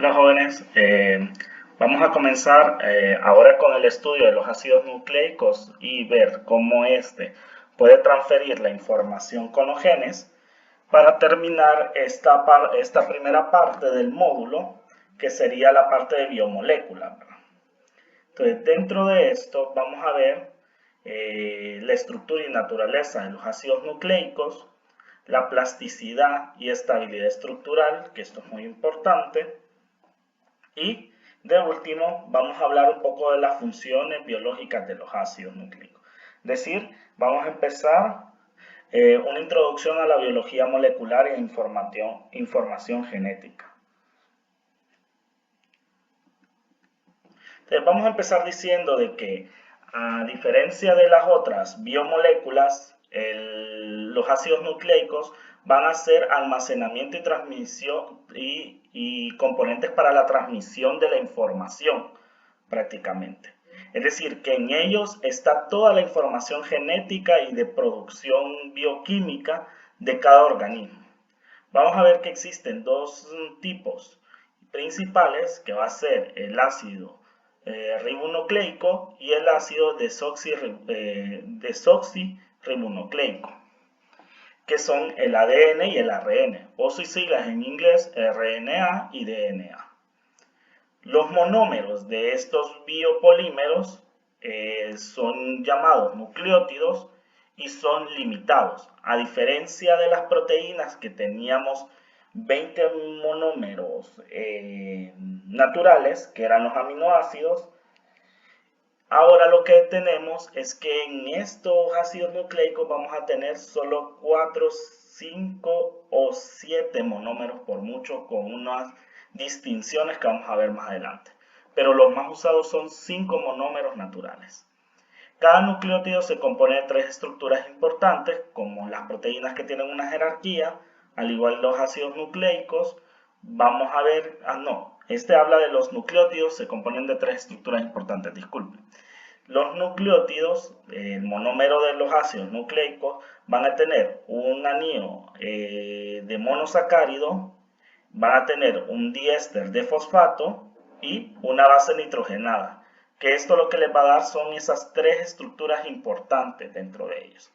Hola jóvenes, vamos a comenzar ahora con el estudio de los ácidos nucleicos y ver cómo este puede transferir la información con los genes para terminar esta primera parte del módulo, que sería la parte de biomolécula. Entonces, dentro de esto vamos a ver la estructura y naturaleza de los ácidos nucleicos, la plasticidad y estabilidad estructural, que esto es muy importante. Y de último, vamos a hablar un poco de las funciones biológicas de los ácidos nucleicos. Es decir, vamos a empezar una introducción a la biología molecular e información genética. Entonces, vamos a empezar diciendo de que, a diferencia de las otras biomoléculas, los ácidos nucleicos van a ser almacenamiento y transmisión y componentes para la transmisión de la información prácticamente. Es decir, que en ellos está toda la información genética y de producción bioquímica de cada organismo. Vamos a ver que existen dos tipos principales, que va a ser el ácido ribonucleico y el ácido desoxirribonucleico, que son el ADN y el ARN, o sus siglas en inglés RNA y DNA. Los monómeros de estos biopolímeros son llamados nucleótidos y son limitados, a diferencia de las proteínas que teníamos 20 monómeros naturales, que eran los aminoácidos. Ahora lo que tenemos es que en estos ácidos nucleicos vamos a tener solo 4, 5 o 7 monómeros por mucho, con unas distinciones que vamos a ver más adelante. Pero los más usados son 5 monómeros naturales. Cada nucleótido se compone de 3 estructuras importantes, como las proteínas, que tienen una jerarquía, al igual que los ácidos nucleicos. Vamos a ver, este habla de los nucleótidos, se componen de 3 estructuras importantes, disculpen. Los nucleótidos, el monómero de los ácidos nucleicos, van a tener un anillo de monosacárido, van a tener un diéster de fosfato y una base nitrogenada, que esto lo que les va a dar son esas 3 estructuras importantes dentro de ellos.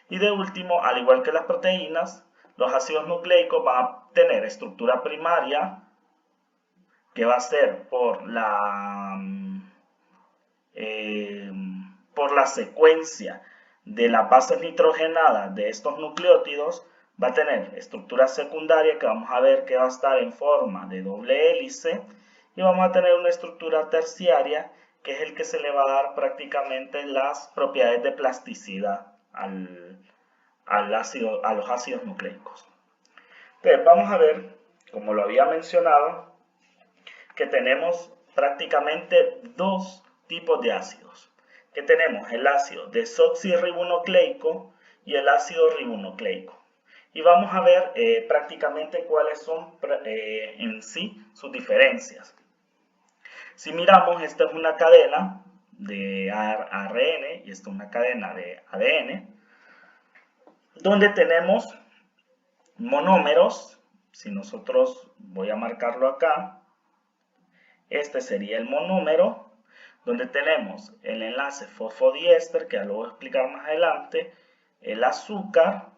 Y de último, al igual que las proteínas, los ácidos nucleicos van a tener estructura primaria, que va a ser por la secuencia de las bases nitrogenadas de estos nucleótidos. Va a tener estructura secundaria, que vamos a ver que va a estar en forma de doble hélice, y vamos a tener una estructura terciaria, que es el que se le va a dar prácticamente las propiedades de plasticidad a los ácidos nucleicos. Entonces vamos a ver, como lo había mencionado, que tenemos prácticamente 2 tipos de ácidos. Que tenemos el ácido desoxirribonucleico y el ácido ribonucleico. Y vamos a ver prácticamente cuáles son en sí sus diferencias. Si miramos, esta es una cadena de ARN y esta es una cadena de ADN, donde tenemos monómeros. Si nosotros, voy a marcarlo acá, este sería el monómero, donde tenemos el enlace fosfodiéster, que ya lo voy a explicar más adelante, el azúcar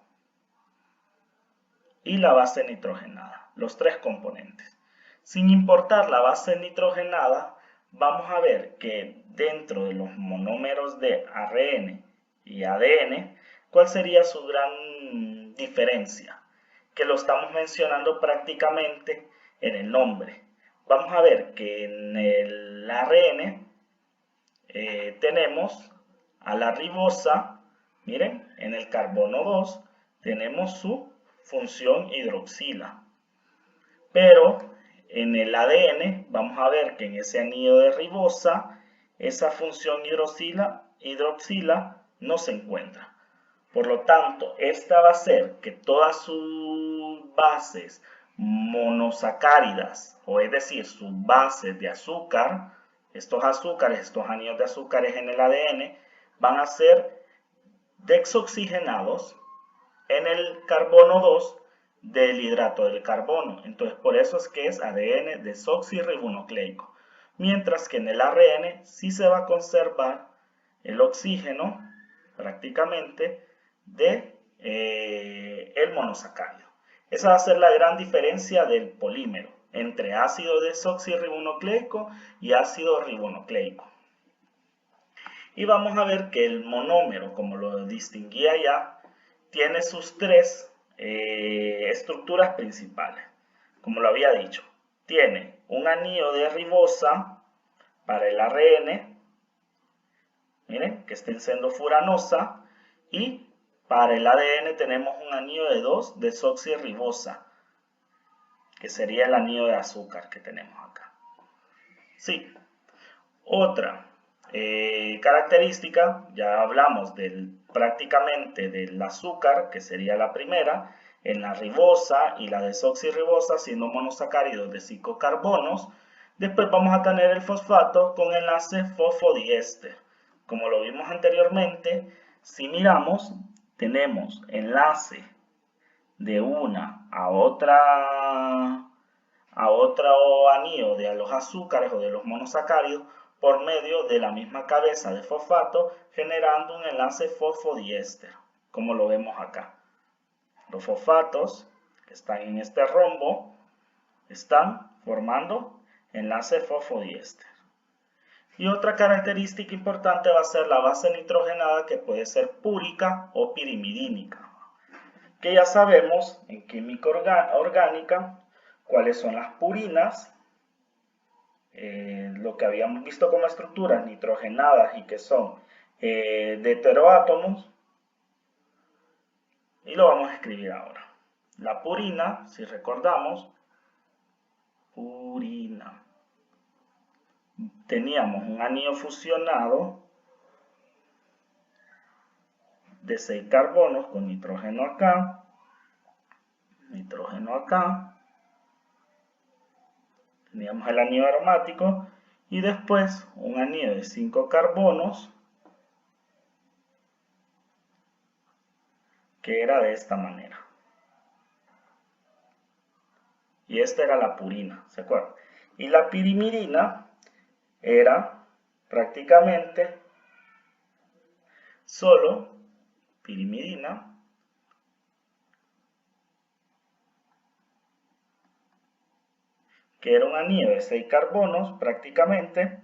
y la base nitrogenada, los 3 componentes. Sin importar la base nitrogenada, vamos a ver que dentro de los monómeros de ARN y ADN, ¿cuál sería su gran diferencia? Que lo estamos mencionando prácticamente en el nombre. Vamos a ver que en el ARN tenemos a la ribosa. Miren, en el carbono 2 tenemos su función hidroxila, pero en el ADN vamos a ver que en ese anillo de ribosa esa función hidroxila no se encuentra. Por lo tanto, esta va a ser que todas sus bases monosacáridas, o es decir, sus bases de azúcar, estos azúcares, estos anillos de azúcares en el ADN, van a ser desoxigenados en el carbono 2 del hidrato del carbono. Entonces, por eso es que es ADN desoxirribonucleico. Mientras que en el ARN sí se va a conservar el oxígeno prácticamente de el monosacárido. Esa va a ser la gran diferencia del polímero entre ácido desoxirribonucleico y ácido ribonucleico. Y vamos a ver que el monómero, como lo distinguía ya, tiene sus tres estructuras principales. Como lo había dicho, tiene un anillo de ribosa para el ARN, miren, que está en sendofuranosa, y para el ADN tenemos un anillo de 2 desoxirribosa, que sería el anillo de azúcar que tenemos acá. Sí, otra característica, ya hablamos prácticamente del azúcar, que sería la primera, en la ribosa y la desoxirribosa, siendo monosacáridos de 5 carbonos. Después vamos a tener el fosfato con enlace fosfodiéster. Como lo vimos anteriormente, si miramos, tenemos enlace de una a otro anillo de los azúcares o de los monosacáridos por medio de la misma cabeza de fosfato, generando un enlace fosfodiéster, como lo vemos acá. Los fosfatos que están en este rombo están formando enlace fosfodiéster. Y otra característica importante va a ser la base nitrogenada, que puede ser púrica o pirimidínica, que ya sabemos en química orgánica cuáles son las purinas, lo que habíamos visto como estructuras nitrogenadas y que son de heteroátomos, y lo vamos a escribir ahora. La purina, si recordamos, purina, teníamos un anillo fusionado de 6 carbonos con nitrógeno acá, teníamos el anillo aromático y después un anillo de 5 carbonos que era de esta manera. Y esta era la purina, ¿se acuerdan? Y la pirimidina era prácticamente solo pirimidina que era un anillo de 6 carbonos prácticamente,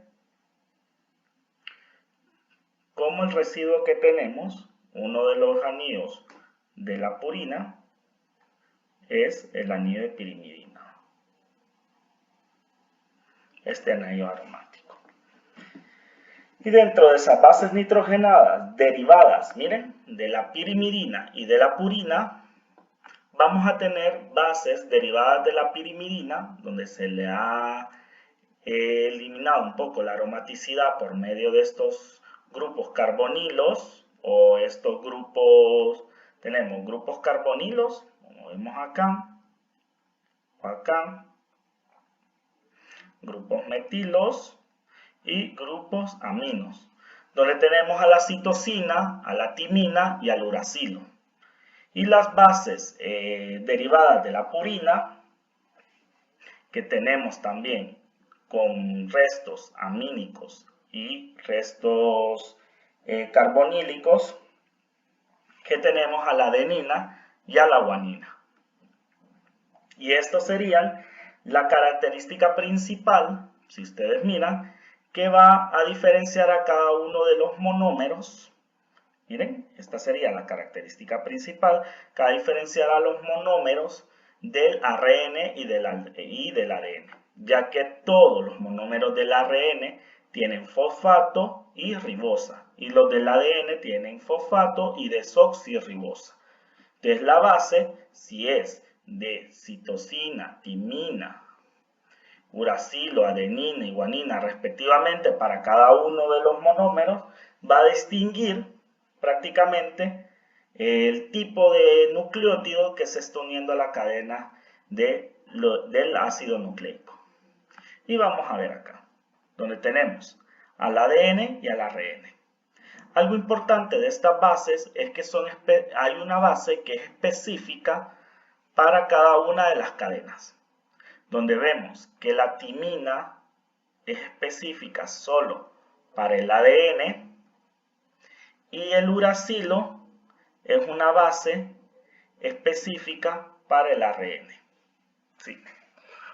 como el residuo que tenemos, uno de los anillos de la purina es el anillo de pirimidina, este anillo aromático. Y dentro de esas bases nitrogenadas derivadas, miren, de la pirimidina y de la purina, vamos a tener bases derivadas de la pirimidina, donde se le ha eliminado un poco la aromaticidad por medio de estos grupos carbonilos, o estos grupos, tenemos grupos carbonilos, como vemos acá, o acá, grupos metilos y grupos aminos, donde tenemos a la citosina, a la timina y al uracilo. Y las bases derivadas de la purina, que tenemos también con restos amínicos y restos carbonílicos, que tenemos a la adenina y a la guanina. Y estos serían la característica principal, si ustedes miran, que va a diferenciar a cada uno de los monómeros. Miren, esta sería la característica principal que va a diferenciar a los monómeros del ARN y del ADN, ya que todos los monómeros del ARN tienen fosfato y ribosa, y los del ADN tienen fosfato y desoxirribosa. Entonces la base, si es de citosina, timina, uracilo, adenina y guanina respectivamente para cada uno de los monómeros, va a distinguir prácticamente el tipo de nucleótido que se está uniendo a la cadena del ácido nucleico. Y vamos a ver acá, donde tenemos al ADN y al ARN. Algo importante de estas bases es que hay una base que es específica para cada una de las cadenas, donde vemos que la timina es específica solo para el ADN y el uracilo es una base específica para el ARN. Sí.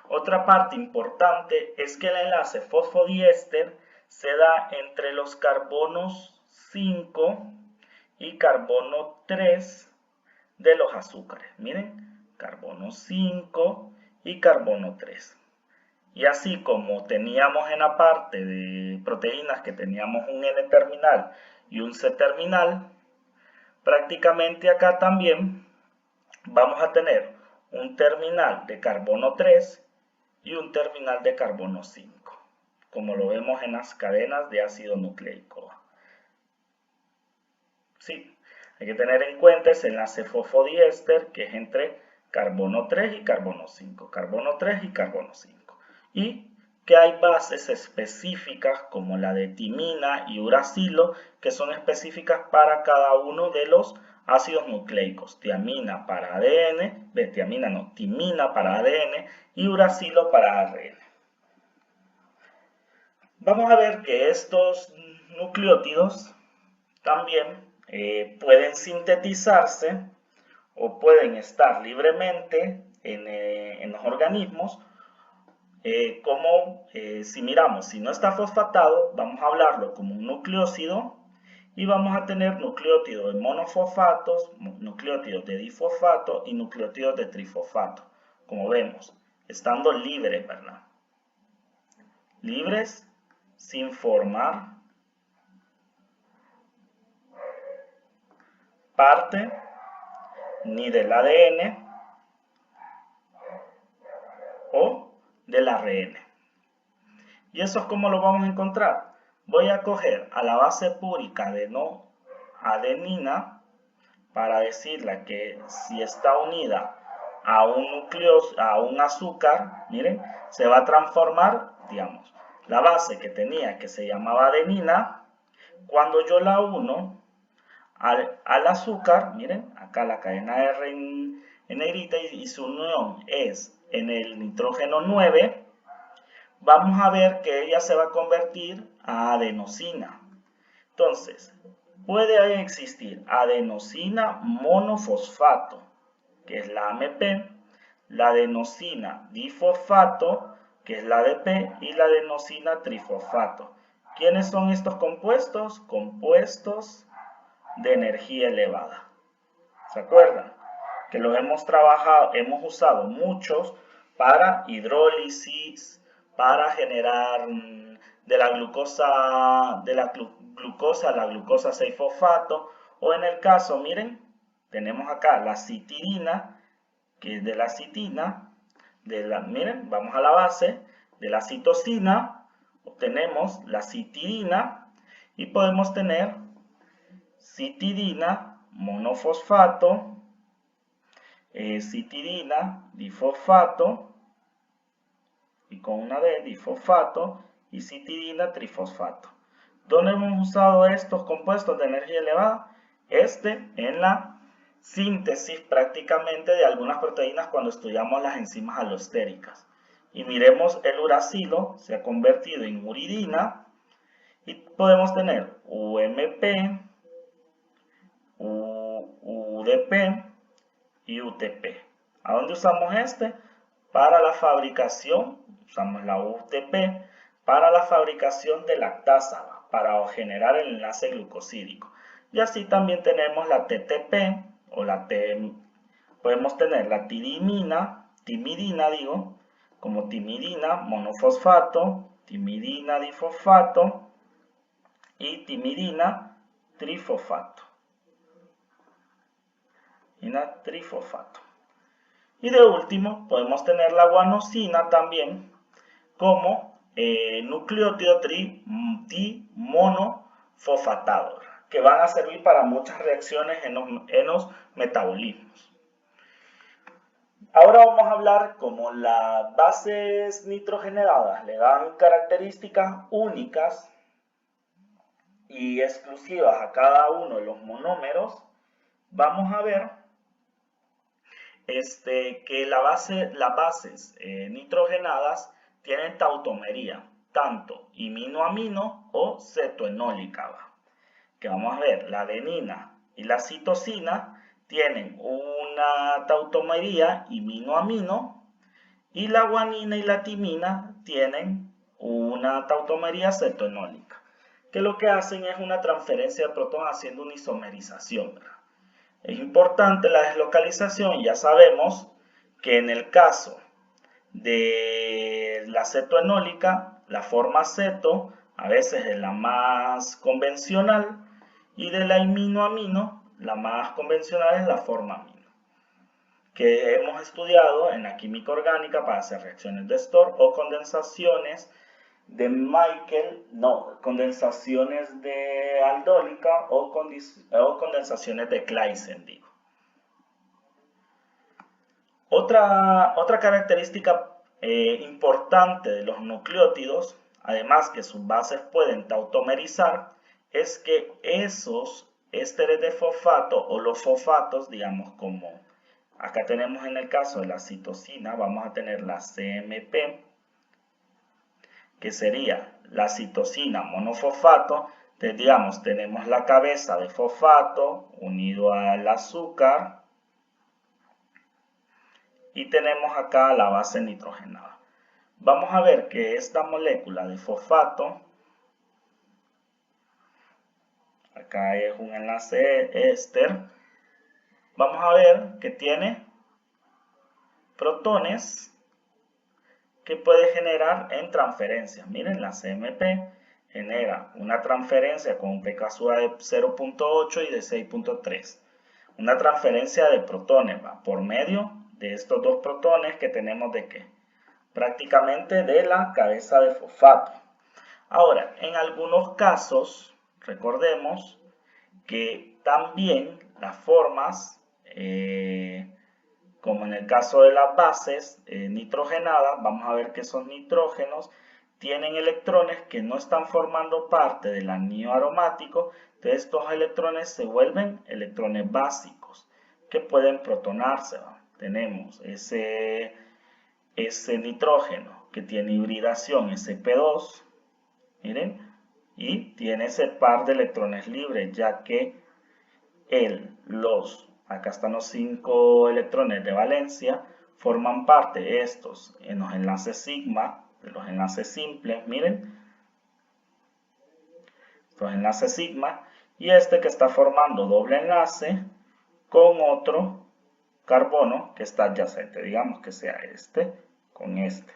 Otra parte importante es que el enlace fosfodiéster se da entre los carbonos 5 y carbono 3 de los azúcares. Miren, carbono 5 y carbono 3. Y así como teníamos en la parte de proteínas que teníamos un N-terminal y un C-terminal, prácticamente acá también vamos a tener un terminal de carbono 3 y un terminal de carbono 5, como lo vemos en las cadenas de ácido nucleico. Sí, hay que tener en cuenta ese enlace fosfodiéster que es entre carbono 3 y carbono 5, carbono 3 y carbono 5. Y que hay bases específicas como la de timina y uracilo que son específicas para cada uno de los ácidos nucleicos. Timina para ADN, timina para ADN y uracilo para ARN. Vamos a ver que estos nucleótidos también pueden sintetizarse o pueden estar libremente en los organismos, si miramos, si no está fosfatado, vamos a hablarlo como un nucleócido y vamos a tener nucleótidos de monofosfatos, nucleótidos de difosfato y nucleótidos de trifosfato, como vemos, estando libres, ¿verdad? Libres sin formar parte ni del ADN o del ARN. ¿Y eso es cómo lo vamos a encontrar? Voy a coger a la base púrica de no adenina para decirle que si está unida a un azúcar, miren, se va a transformar, digamos, la base que tenía que se llamaba adenina, cuando yo la uno al azúcar, miren, acá la cadena R en negrita y su unión es en el nitrógeno 9, vamos a ver que ella se va a convertir a adenosina. Entonces, puede existir adenosina monofosfato, que es la AMP, la adenosina difosfato, que es la ADP, y la adenosina trifosfato. ¿Quiénes son estos compuestos? Compuestos de energía elevada. ¿Se acuerdan? Que los hemos trabajado, hemos usado muchos para hidrólisis, para generar de la glucosa la glucosa 6-fosfato, o en el caso, miren, tenemos acá la citidina, que es de la citina, miren, vamos a la base de la citosina, obtenemos la citidina y podemos tener citidina monofosfato, citidina difosfato, y con una D, difosfato, y citidina trifosfato. ¿Dónde hemos usado estos compuestos de energía elevada? En la síntesis prácticamente de algunas proteínas cuando estudiamos las enzimas alostéricas. Y miremos, el uracilo se ha convertido en uridina y podemos tener UMP, UDP y UTP. ¿A dónde usamos este? Para la fabricación, usamos la UTP para la fabricación de lactasa, para generar el enlace glucosídico. Y así también tenemos la TTP, o podemos tener la timidina, como timidina monofosfato, timidina difosfato y timidina trifosfato. Y de último podemos tener la guanosina también como nucleótido dimonofosfatado, que van a servir para muchas reacciones en los metabolismos. Ahora vamos a hablar cómo las bases nitrogenadas le dan características únicas y exclusivas a cada uno de los monómeros. Vamos a ver que las bases nitrogenadas tienen tautomería, tanto iminoamino o cetoenólica, ¿va? Que vamos a ver, la adenina y la citosina tienen una tautomería iminoamino y la guanina y la timina tienen una tautomería cetoenólica, que lo que hacen es una transferencia de protón haciendo una isomerización, ¿verdad? Es importante la deslocalización. Ya sabemos que en el caso de la cetoenólica, la forma ceto a veces es la más convencional, y de la iminoamino, la más convencional es la forma amino, que hemos estudiado en la química orgánica para hacer reacciones de Storr o condensaciones de condensaciones de aldólica o condensaciones de Claisen, digo. Otra característica importante de los nucleótidos, además que sus bases pueden tautomerizar, es que esos ésteres de fosfato o los fosfatos, digamos como acá tenemos en el caso de la citosina, vamos a tener la CMP, que sería la citosina monofosfato. Entonces, digamos, tenemos la cabeza de fosfato unido al azúcar y tenemos acá la base nitrogenada. Vamos a ver que esta molécula de fosfato, acá es un enlace éster, vamos a ver que tiene protones que puede generar en transferencias. Miren, la CMP genera una transferencia con un pKa de 0.8 y de 6.3. Una transferencia de protones, ¿va? Por medio de estos dos protones que tenemos de ¿qué? Prácticamente de la cabeza de fosfato. Ahora, en algunos casos, recordemos que también las formas, como en el caso de las bases nitrogenadas, vamos a ver que esos nitrógenos tienen electrones que no están formando parte del anillo aromático. Entonces estos electrones se vuelven electrones básicos que pueden protonarse, ¿va? Tenemos ese nitrógeno que tiene hibridación sp2, miren, y tiene ese par de electrones libres, ya que acá están los 5 electrones de valencia, forman parte estos en los enlaces sigma, de los enlaces simples, miren, estos enlaces sigma, y este que está formando doble enlace con otro carbono que está adyacente, digamos que sea este con este.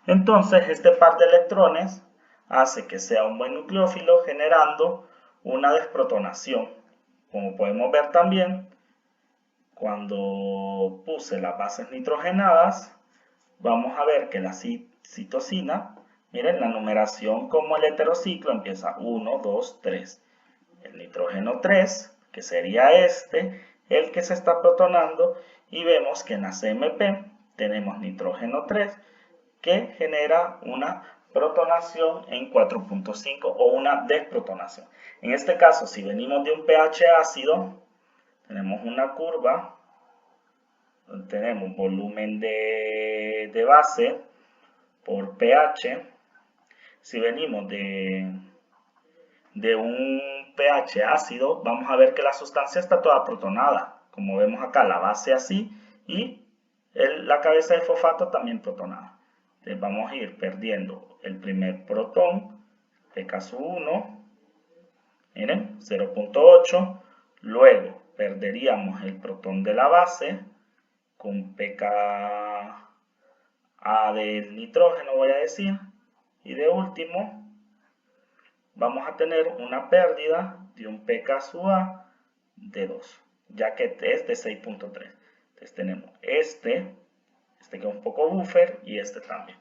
Entonces este par de electrones hace que sea un buen nucleófilo, generando una desprotonación. Como podemos ver también, cuando puse las bases nitrogenadas, vamos a ver que la citosina, miren, la numeración como el heterociclo empieza 1, 2, 3. El nitrógeno 3, que sería el que se está protonando, y vemos que en la CMP tenemos nitrógeno 3, que genera una protonación en 4.5 o una desprotonación. En este caso, si venimos de un pH ácido, tenemos una curva donde tenemos volumen de base por pH. Si venimos de un pH ácido, vamos a ver que la sustancia está toda protonada, como vemos acá, la base así y la cabeza de fosfato también protonada. Entonces vamos a ir perdiendo el primer protón, pK1, miren, 0.8, luego perderíamos el protón de la base con pKa del nitrógeno, voy a decir, y de último vamos a tener una pérdida de un pKa de 2, ya que es de 6.3. Entonces tenemos este que es un poco buffer, y este también.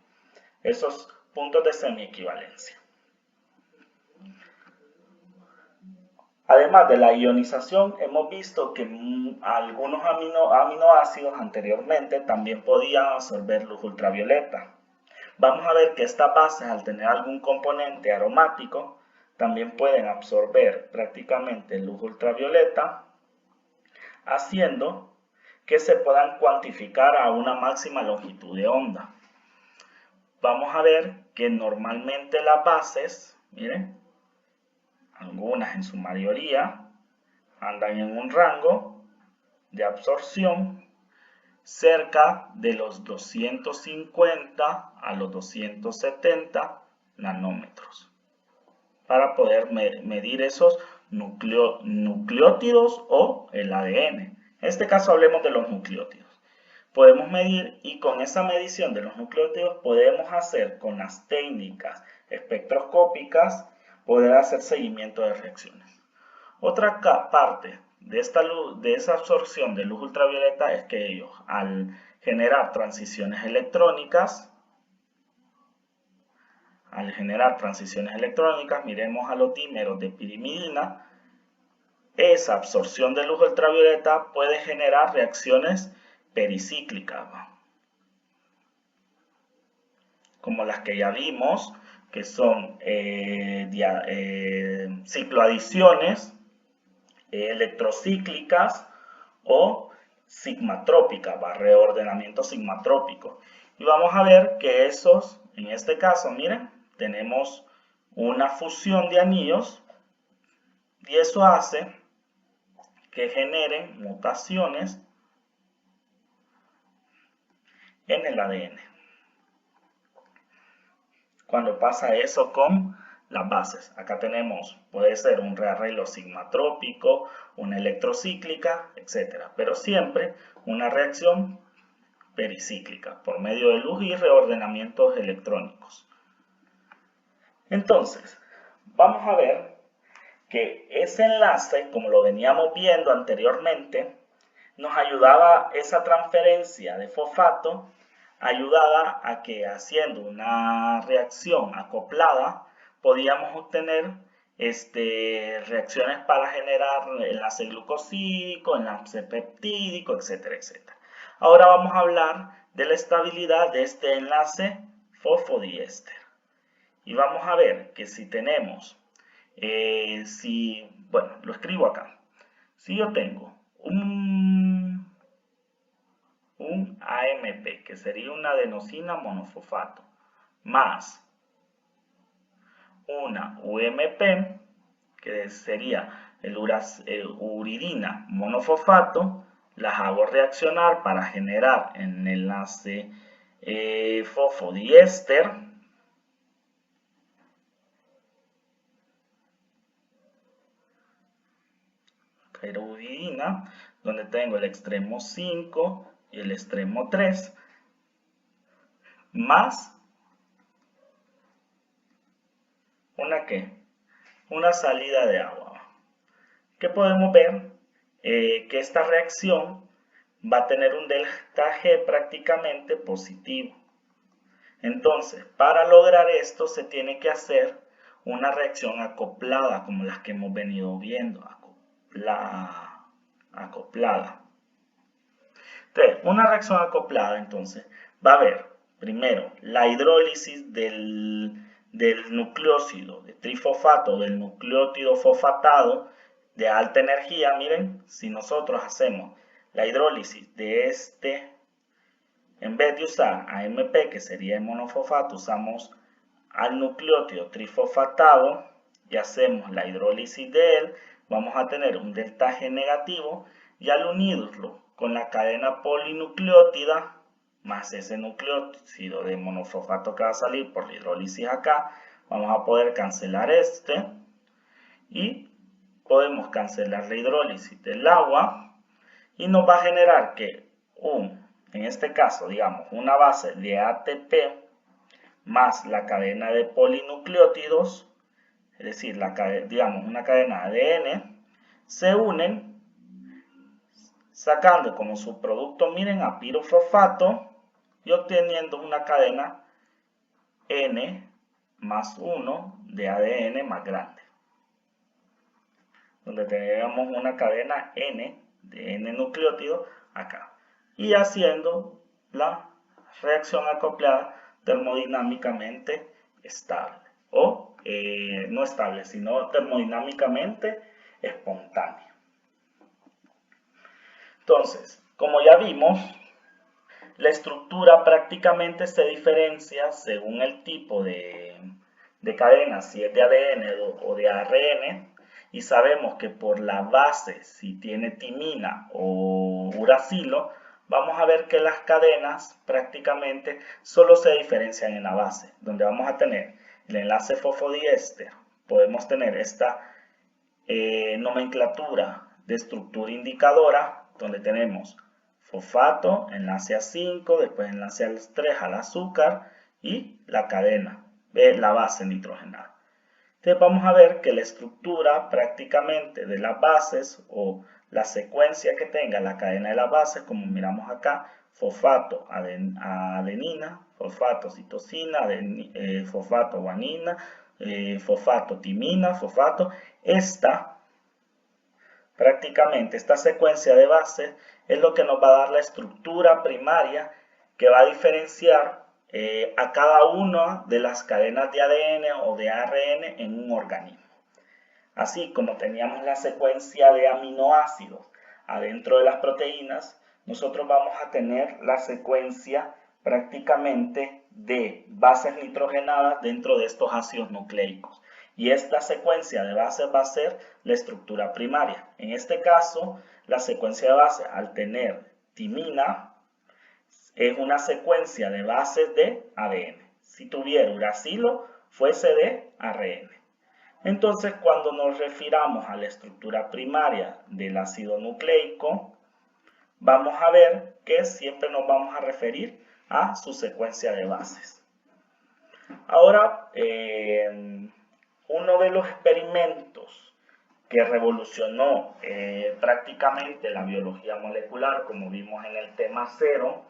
Esos puntos de semiequivalencia. Además de la ionización, hemos visto que algunos aminoácidos anteriormente también podían absorber luz ultravioleta. Vamos a ver que estas bases, al tener algún componente aromático, también pueden absorber prácticamente luz ultravioleta, haciendo que se puedan cuantificar a una máxima longitud de onda. Vamos a ver que normalmente las bases, miren, algunas en su mayoría, andan en un rango de absorción cerca de los 250 a los 270 nanómetros para poder medir esos nucleótidos o el ADN. En este caso hablemos de los nucleótidos. Podemos medir y con esa medición de los nucleótidos podemos hacer con las técnicas espectroscópicas poder hacer seguimiento de reacciones. Otra parte de esa absorción de luz ultravioleta es que ellos, al generar transiciones electrónicas, miremos a los dímeros de pirimidina, esa absorción de luz ultravioleta puede generar reacciones pericíclicas, como las que ya vimos, que son cicloadiciones, electrocíclicas o sigmatrópicas, reordenamiento sigmatrópico. Y vamos a ver que esos, en este caso, miren, tenemos una fusión de anillos y eso hace que generen mutaciones en el ADN. Cuando pasa eso con las bases, acá tenemos, puede ser un rearreglo sigmatrópico, una electrocíclica, etc. Pero siempre una reacción pericíclica por medio de luz y reordenamientos electrónicos. Entonces, vamos a ver que ese enlace, como lo veníamos viendo anteriormente, nos ayudaba, esa transferencia de fosfato ayudaba a que haciendo una reacción acoplada podíamos obtener reacciones para generar enlace glucosídico, enlace peptídico, etcétera, etcétera. Ahora vamos a hablar de la estabilidad de este enlace fosfodiéster. Y vamos a ver que si tenemos, bueno, lo escribo acá. Si yo tengo un AMP, que sería una adenosina monofosfato, más una UMP, que sería el uridina monofosfato, las hago reaccionar para generar el enlace fosfodiéster, uridina, donde tengo el extremo 5 y el extremo 3, más una salida de agua. Que podemos ver que esta reacción va a tener un delta G prácticamente positivo. Entonces, para lograr esto se tiene que hacer una reacción acoplada, como las que hemos venido viendo, acoplada. Entonces, una reacción acoplada, entonces, va a haber primero la hidrólisis del nucleócido de trifosfato, del nucleótido fosfatado de alta energía. Miren, si nosotros hacemos la hidrólisis de en vez de usar AMP, que sería el monofosfato, usamos al nucleótido trifosfatado y hacemos la hidrólisis de él, vamos a tener un delta G negativo, y al unirlo con la cadena polinucleótida más ese nucleótido de monofosfato que va a salir por la hidrólisis acá, vamos a poder cancelar y podemos cancelar la hidrólisis del agua y nos va a generar que en este caso, digamos, una base de ATP más la cadena de polinucleótidos, es decir, digamos una cadena de ADN, se unen sacando como subproducto, miren, a pirofosfato y obteniendo una cadena N más 1 de ADN más grande, donde tenemos una cadena N de N nucleótidos acá, y haciendo la reacción acoplada termodinámicamente estable, o no estable, sino termodinámicamente espontánea. Entonces, Como ya vimos, la estructura prácticamente se diferencia según el tipo de cadena, si es de ADN o de ARN, y sabemos que por la base, si tiene timina o uracilo, vamos a ver que las cadenas prácticamente solo se diferencian en la base, donde vamos a tener el enlace fosfodiéster. Podemos tener esta nomenclatura de estructura indicadora, donde tenemos fosfato, enlace A5, después enlace A3 al azúcar y la cadena de la base nitrogenada. Entonces vamos a ver que la estructura prácticamente de las bases o la secuencia que tenga la cadena de las bases, como miramos acá, fosfato, adenina, fosfato, citosina, fosfato, guanina, fosfato, timina, fosfato. Prácticamente esta secuencia de bases es lo que nos va a dar la estructura primaria que va a diferenciar a cada una de las cadenas de ADN o de ARN en un organismo. Así como teníamos la secuencia de aminoácidos adentro de las proteínas, nosotros vamos a tener la secuencia prácticamente de bases nitrogenadas dentro de estos ácidos nucleicos. Y esta secuencia de bases va a ser la estructura primaria. En este caso, la secuencia de bases, al tener timina, es una secuencia de bases de ADN. Si tuviera uracilo, fuese de ARN. Entonces, cuando nos refiramos a la estructura primaria del ácido nucleico, vamos a ver que siempre nos vamos a referir a su secuencia de bases. Ahora, uno de los experimentos que revolucionó prácticamente la biología molecular, como vimos en el tema 0,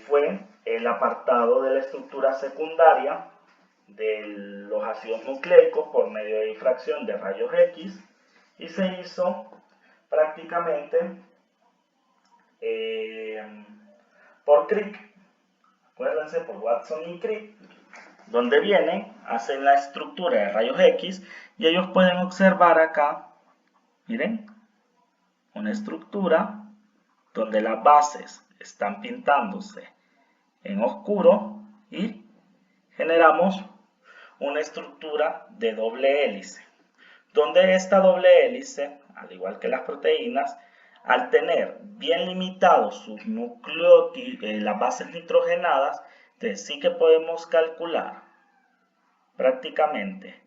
fue el apartado de la estructura secundaria de los ácidos nucleicos por medio de difracción de rayos X, y se hizo prácticamente por Crick. Acuérdense, por Watson y Crick, donde vienen, hacen la estructura de rayos X y ellos pueden observar acá, miren, una estructura donde las bases están pintándose en oscuro y generamos una estructura de doble hélice, donde esta doble hélice, al igual que las proteínas, al tener bien limitados sus nucleótidos, las bases nitrogenadas, entonces sí que podemos calcular prácticamente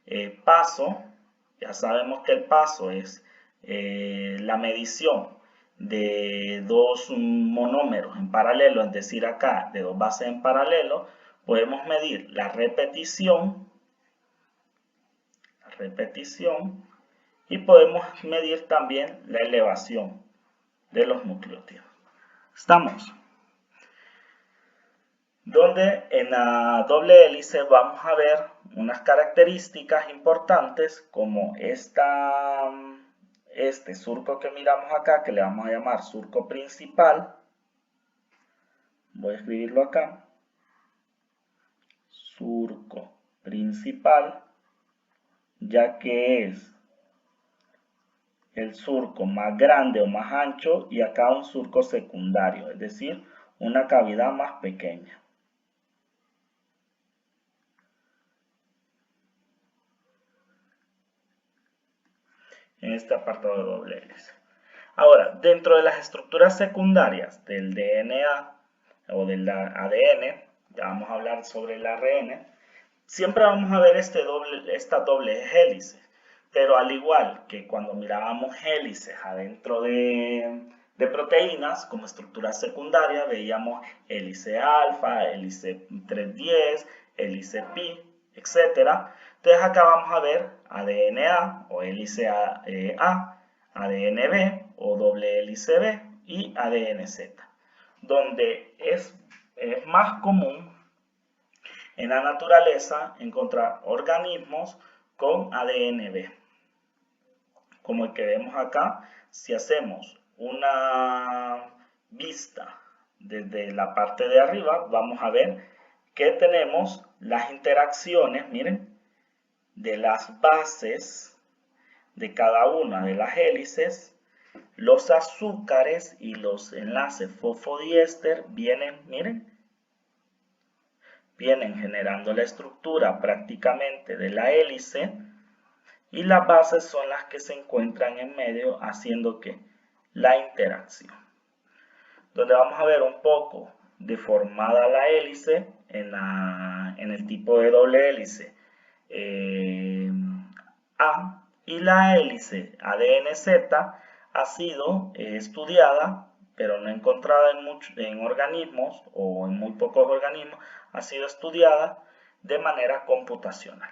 el paso. Ya sabemos que el paso es la medición de dos monómeros en paralelo, es decir, acá de dos bases en paralelo. Podemos medir la repetición y podemos medir también la elevación de los nucleótidos. ¿Estamos? Donde en la doble hélice vamos a ver unas características importantes como este surco que miramos acá, que le vamos a llamar surco principal. Voy a escribirlo acá. Surco principal, ya que es el surco más grande o más ancho, y acá un surco secundario, es decir, una cavidad más pequeña. En este apartado de doble hélice. Ahora, dentro de las estructuras secundarias del DNA o del ADN, ya vamos a hablar sobre el ARN, siempre vamos a ver esta doble hélice, pero al igual que cuando mirábamos hélices adentro de proteínas como estructura secundaria, veíamos hélice alfa, hélice 310, hélice pi, etc. Entonces acá vamos a ver ADN-A o hélice A, ADN-B o doble hélice B y ADN-Z, donde es más común en la naturaleza encontrar organismos con ADN-B, como el que vemos acá. Si hacemos una vista desde la parte de arriba, vamos a ver que tenemos las interacciones, miren, de las bases de cada una de las hélices los azúcares y los enlaces fosfodiéster vienen, miren, vienen generando la estructura prácticamente de la hélice, y las bases son las que se encuentran en medio haciendo que la interacción. Donde vamos a ver un poco deformada la hélice en el tipo de doble hélice A, y la hélice ADN-Z ha sido estudiada, pero no encontrada en organismos o en muy pocos organismos, ha sido estudiada de manera computacional.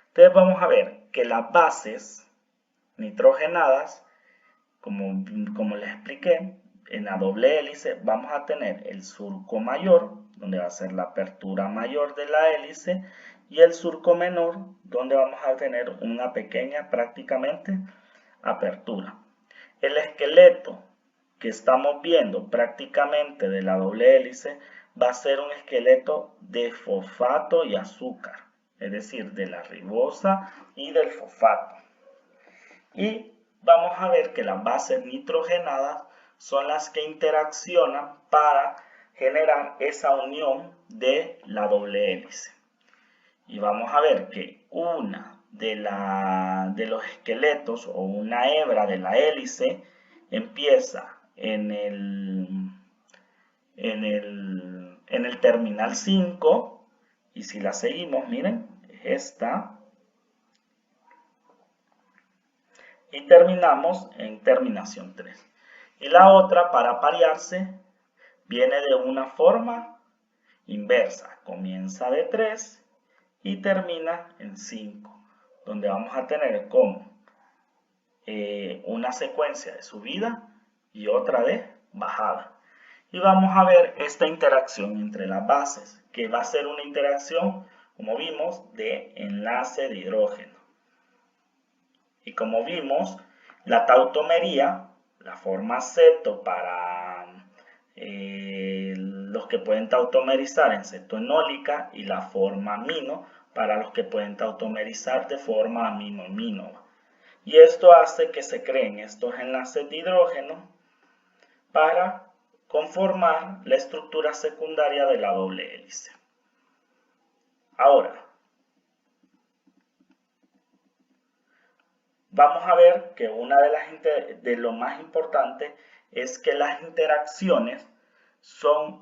Entonces vamos a ver que las bases nitrogenadas, como les expliqué, en la doble hélice vamos a tener el surco mayor, donde va a ser la apertura mayor de la hélice, y el surco menor, donde vamos a tener una pequeña prácticamente apertura. El esqueleto que estamos viendo prácticamente de la doble hélice va a ser un esqueleto de fosfato y azúcar, es decir, de la ribosa y del fosfato. Y vamos a ver que las bases nitrogenadas son las que interaccionan para generar esa unión de la doble hélice. Y vamos a ver que una de los esqueletos o una hebra de la hélice empieza en el terminal 5, y si la seguimos, miren, es esta, y terminamos en terminación 3. Y la otra, para aparearse, viene de una forma inversa, comienza de 3 y termina en 5, donde vamos a tener como una secuencia de subida y otra de bajada. Y vamos a ver esta interacción entre las bases, que va a ser una interacción, como vimos, de enlace de hidrógeno. Y como vimos, la tautomería, la forma ceto para los que pueden tautomerizar en cetoenólica, y la forma amino para los que pueden tautomerizar de forma amino-amino. Y esto hace que se creen estos enlaces de hidrógeno para conformar la estructura secundaria de la doble hélice. Ahora, vamos a ver que una de lo más importante es que las interacciones son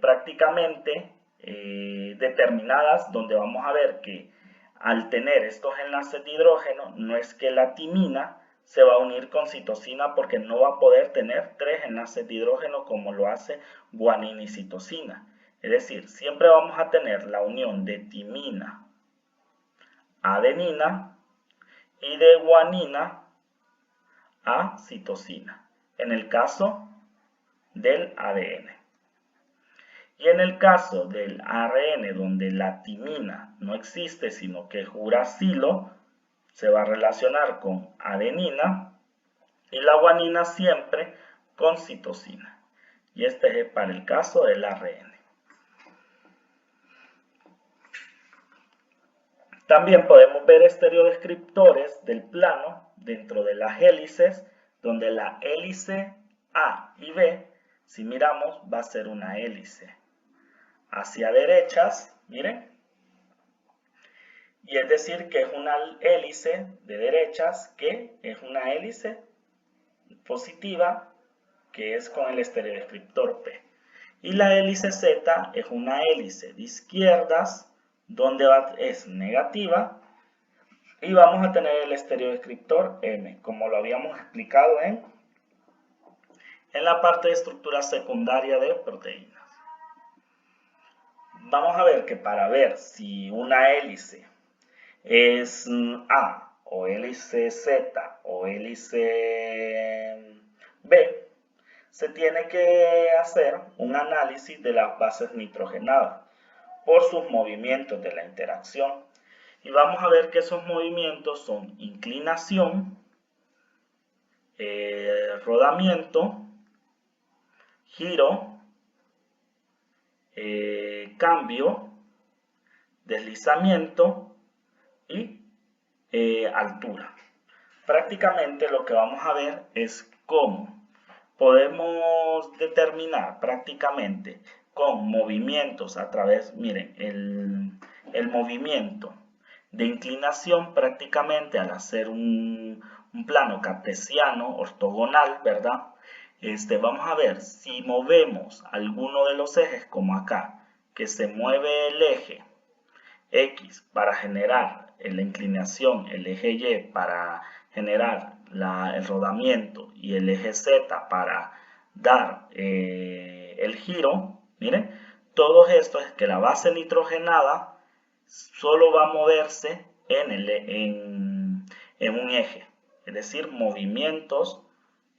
prácticamente determinadas, donde vamos a ver que al tener estos enlaces de hidrógeno, no es que la timina se va a unir con citosina, porque no va a poder tener 3 enlaces de hidrógeno como lo hace guanina y citosina. Es decir, siempre vamos a tener la unión de timina, adenina, y de guanina a citosina, en el caso del ADN. Y en el caso del ARN, donde la timina no existe, sino que es uracilo, se va a relacionar con adenina, y la guanina siempre con citosina. Y este es para el caso del ARN. También podemos ver estereodescriptores del plano dentro de las hélices, donde la hélice A y B, si miramos, va a ser una hélice hacia derechas, miren, y es decir que es una hélice de derechas que es una hélice positiva, que es con el estereodescriptor P. Y la hélice Z es una hélice de izquierdas, donde es negativa, y vamos a tener el estereodescriptor M, como lo habíamos explicado en la parte de estructura secundaria de proteínas. Vamos a ver que para ver si una hélice es A, o hélice Z, o hélice B, se tiene que hacer un análisis de las bases nitrogenadas por sus movimientos de la interacción. Y vamos a ver que esos movimientos son inclinación, rodamiento, giro, cambio, deslizamiento y altura. prácticamente lo que vamos a ver es cómo podemos determinar prácticamente con movimientos a través, miren, el movimiento de inclinación prácticamente al hacer un plano cartesiano ortogonal, ¿verdad? Vamos a ver si movemos alguno de los ejes, como acá, que se mueve el eje X para generar la inclinación, el eje Y para generar el rodamiento y el eje Z para dar el giro. Miren, todo esto es que la base nitrogenada solo va a moverse en un eje, es decir, movimientos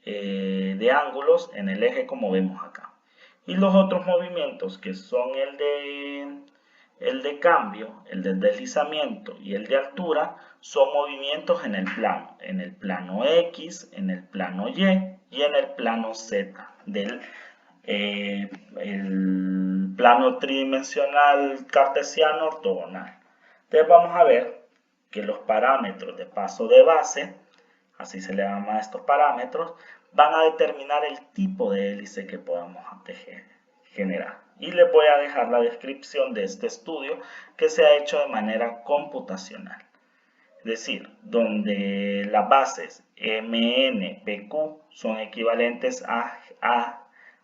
de ángulos en el eje como vemos acá. Y los otros movimientos, que son el de cambio, el de deslizamiento y el de altura, son movimientos en el plano X, en el plano Y y en el plano Z del el plano tridimensional cartesiano ortogonal. Entonces vamos a ver que los parámetros de paso de base, así se le llama a estos parámetros, van a determinar el tipo de hélice que podamos generar. Y les voy a dejar la descripción de este estudio que se ha hecho de manera computacional. Es decir, donde las bases MN, PQ son equivalentes a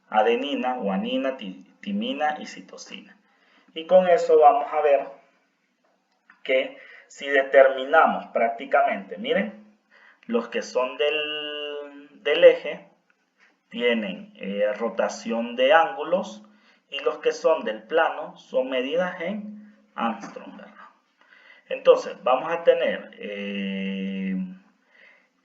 adenina, guanina, timina y citosina. Y con eso vamos a ver que si determinamos prácticamente, miren, los que son del eje tienen rotación de ángulos y los que son del plano son medidas en Armstrong, ¿verdad? Entonces vamos a tener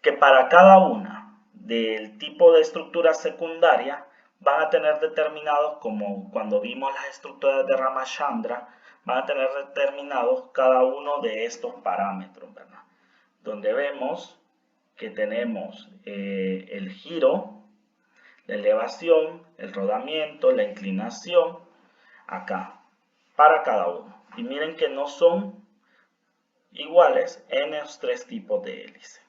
que para cada una del tipo de estructura secundaria van a tener determinados, como cuando vimos las estructuras de Ramachandra, van a tener determinados cada uno de estos parámetros, ¿verdad? Donde vemos que tenemos el giro, la elevación, el rodamiento, la inclinación, acá, para cada uno. Y miren que no son iguales en los tres tipos de hélice.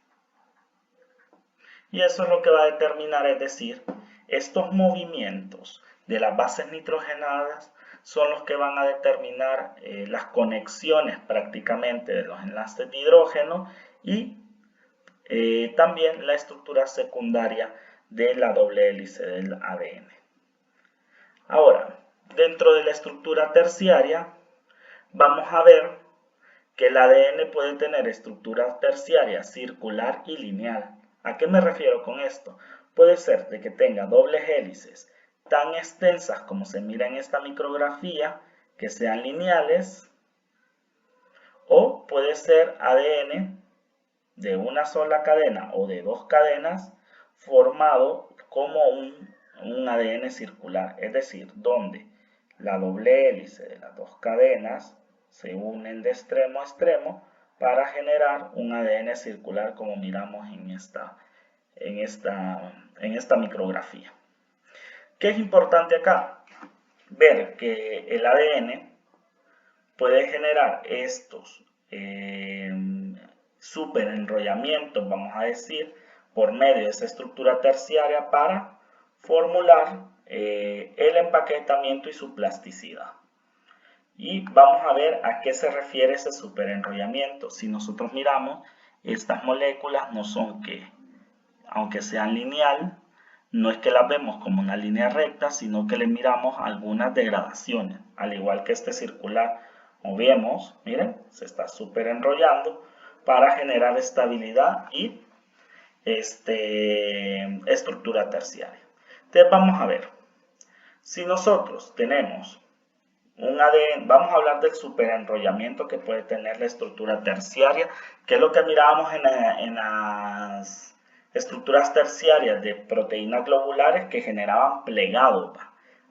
Y eso es lo que va a determinar, es decir, estos movimientos de las bases nitrogenadas son los que van a determinar las conexiones prácticamente de los enlaces de hidrógeno y también la estructura secundaria de la doble hélice del ADN. Ahora, dentro de la estructura terciaria, vamos a ver que el ADN puede tener estructura terciaria circular y lineal. ¿A qué me refiero con esto? Puede ser de que tenga dobles hélices tan extensas como se mira en esta micrografía, que sean lineales, o puede ser ADN de una sola cadena o de dos cadenas formado como un ADN circular, es decir, donde la doble hélice de las dos cadenas se unen de extremo a extremo para generar un ADN circular como miramos en esta micrografía. ¿Qué es importante acá? Ver que el ADN puede generar estos superenrollamientos, vamos a decir, por medio de esa estructura terciaria para formular el empaquetamiento y su plasticidad. Y vamos a ver a qué se refiere ese superenrollamiento. Si nosotros miramos, estas moléculas no son que, aunque sean lineal, no es que las vemos como una línea recta, sino que le miramos algunas degradaciones. Al igual que este circular, como vemos, miren, se está superenrollando para generar estabilidad y estructura terciaria. Entonces vamos a ver, si nosotros tenemos un ADN, vamos a hablar del superenrollamiento que puede tener la estructura terciaria, que es lo que mirábamos en las estructuras terciarias de proteínas globulares que generaban plegado.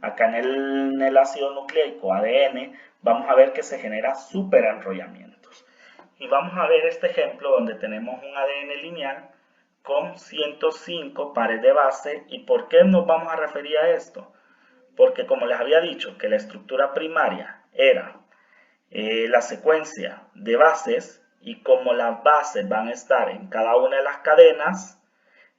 Acá en el ácido nucleico ADN vamos a ver que se genera superenrollamientos. Y vamos a ver este ejemplo donde tenemos un ADN lineal con 105 pares de base. ¿Y por qué nos vamos a referir a esto? Porque como les había dicho que la estructura primaria era la secuencia de bases y como las bases van a estar en cada una de las cadenas,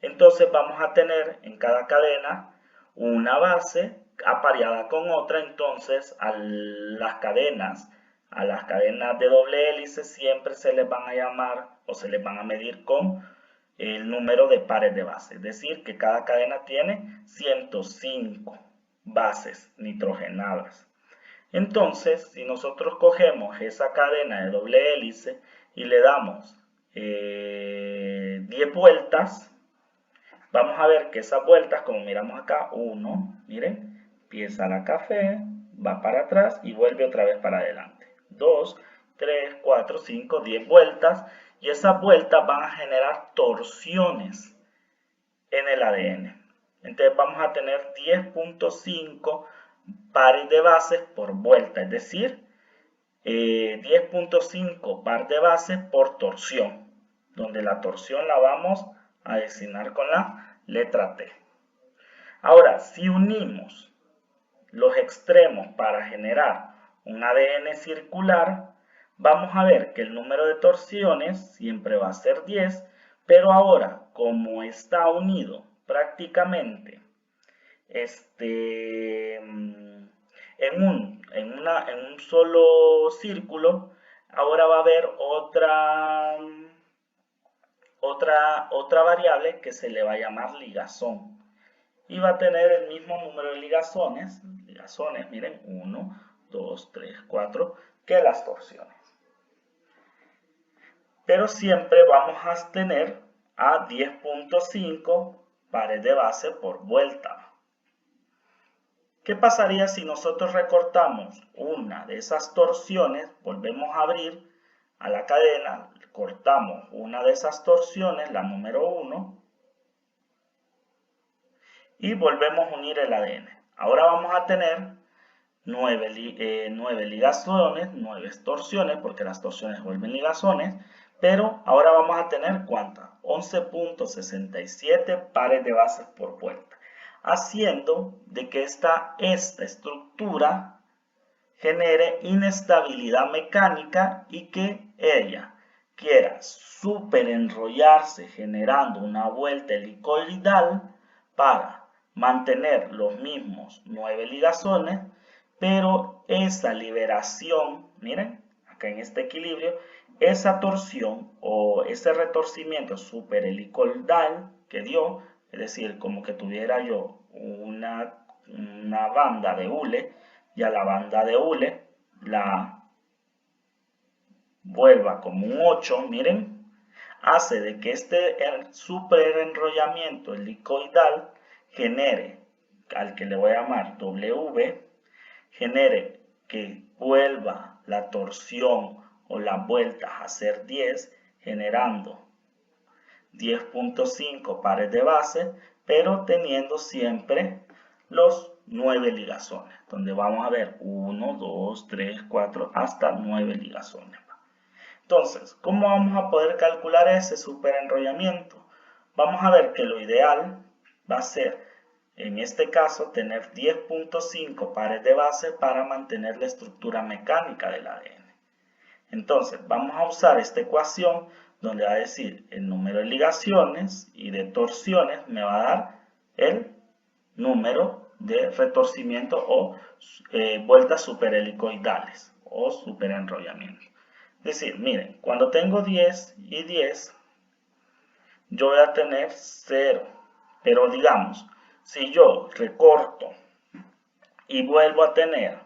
entonces vamos a tener en cada cadena una base apareada con otra. Entonces a las cadenas de doble hélice siempre se les van a llamar o se les van a medir con el número de pares de base. Es decir, que cada cadena tiene 105 bases nitrogenadas. Entonces, si nosotros cogemos esa cadena de doble hélice y le damos 10 vueltas, vamos a ver que esas vueltas, como miramos acá, 1, miren, empieza la café, va para atrás y vuelve otra vez para adelante. 2, 3, 4, 5, 10 vueltas, y esas vueltas van a generar torsiones en el ADN. Entonces vamos a tener 10.5 pares de bases por vuelta, es decir, 10.5 par de bases por torsión, donde la torsión la vamos a designar con la letra T. Ahora, si unimos los extremos para generar un ADN circular, vamos a ver que el número de torsiones siempre va a ser 10, pero ahora, como está unido prácticamente en un solo círculo, ahora va a haber otra variable que se le va a llamar ligazón. Y va a tener el mismo número de ligazones, miren, 1, 2, 3, 4, que las torsiones. Pero siempre vamos a tener a 10.5 pares de base por vuelta. ¿Qué pasaría si nosotros recortamos una de esas torsiones? Volvemos a abrir a la cadena, cortamos una de esas torsiones, la número 1, y volvemos a unir el ADN. Ahora vamos a tener 9 ligazones, 9 torsiones, porque las torsiones vuelven ligazones, pero ahora vamos a tener ¿cuántas? 11.67 pares de bases por vuelta, haciendo de que esta estructura genere inestabilidad mecánica y que ella quiera superenrollarse generando una vuelta helicoidal para mantener los mismos 9 ligazones, pero esa liberación, miren, acá en este equilibrio, esa torsión o ese retorcimiento superhelicoidal que dio, es decir, como que tuviera yo una banda de hule, y a la banda de hule la vuelva como un 8, miren, hace de que este superenrollamiento helicoidal genere, al que le voy a llamar W, genere que vuelva la torsión o las vueltas a ser 10, generando 10.5 pares de base, pero teniendo siempre los 9 ligazones, donde vamos a ver 1, 2, 3, 4, hasta 9 ligazones. Entonces, ¿cómo vamos a poder calcular ese superenrollamiento? Vamos a ver que lo ideal va a ser, en este caso, tener 10.5 pares de base para mantener la estructura mecánica del ADN. Entonces, vamos a usar esta ecuación donde va a decir el número de ligaciones y de torsiones me va a dar el número de retorcimiento o vueltas superhelicoidales o superenrollamiento. Es decir, miren, cuando tengo 10 y 10, yo voy a tener 0. Pero digamos, si yo recorto y vuelvo a tener,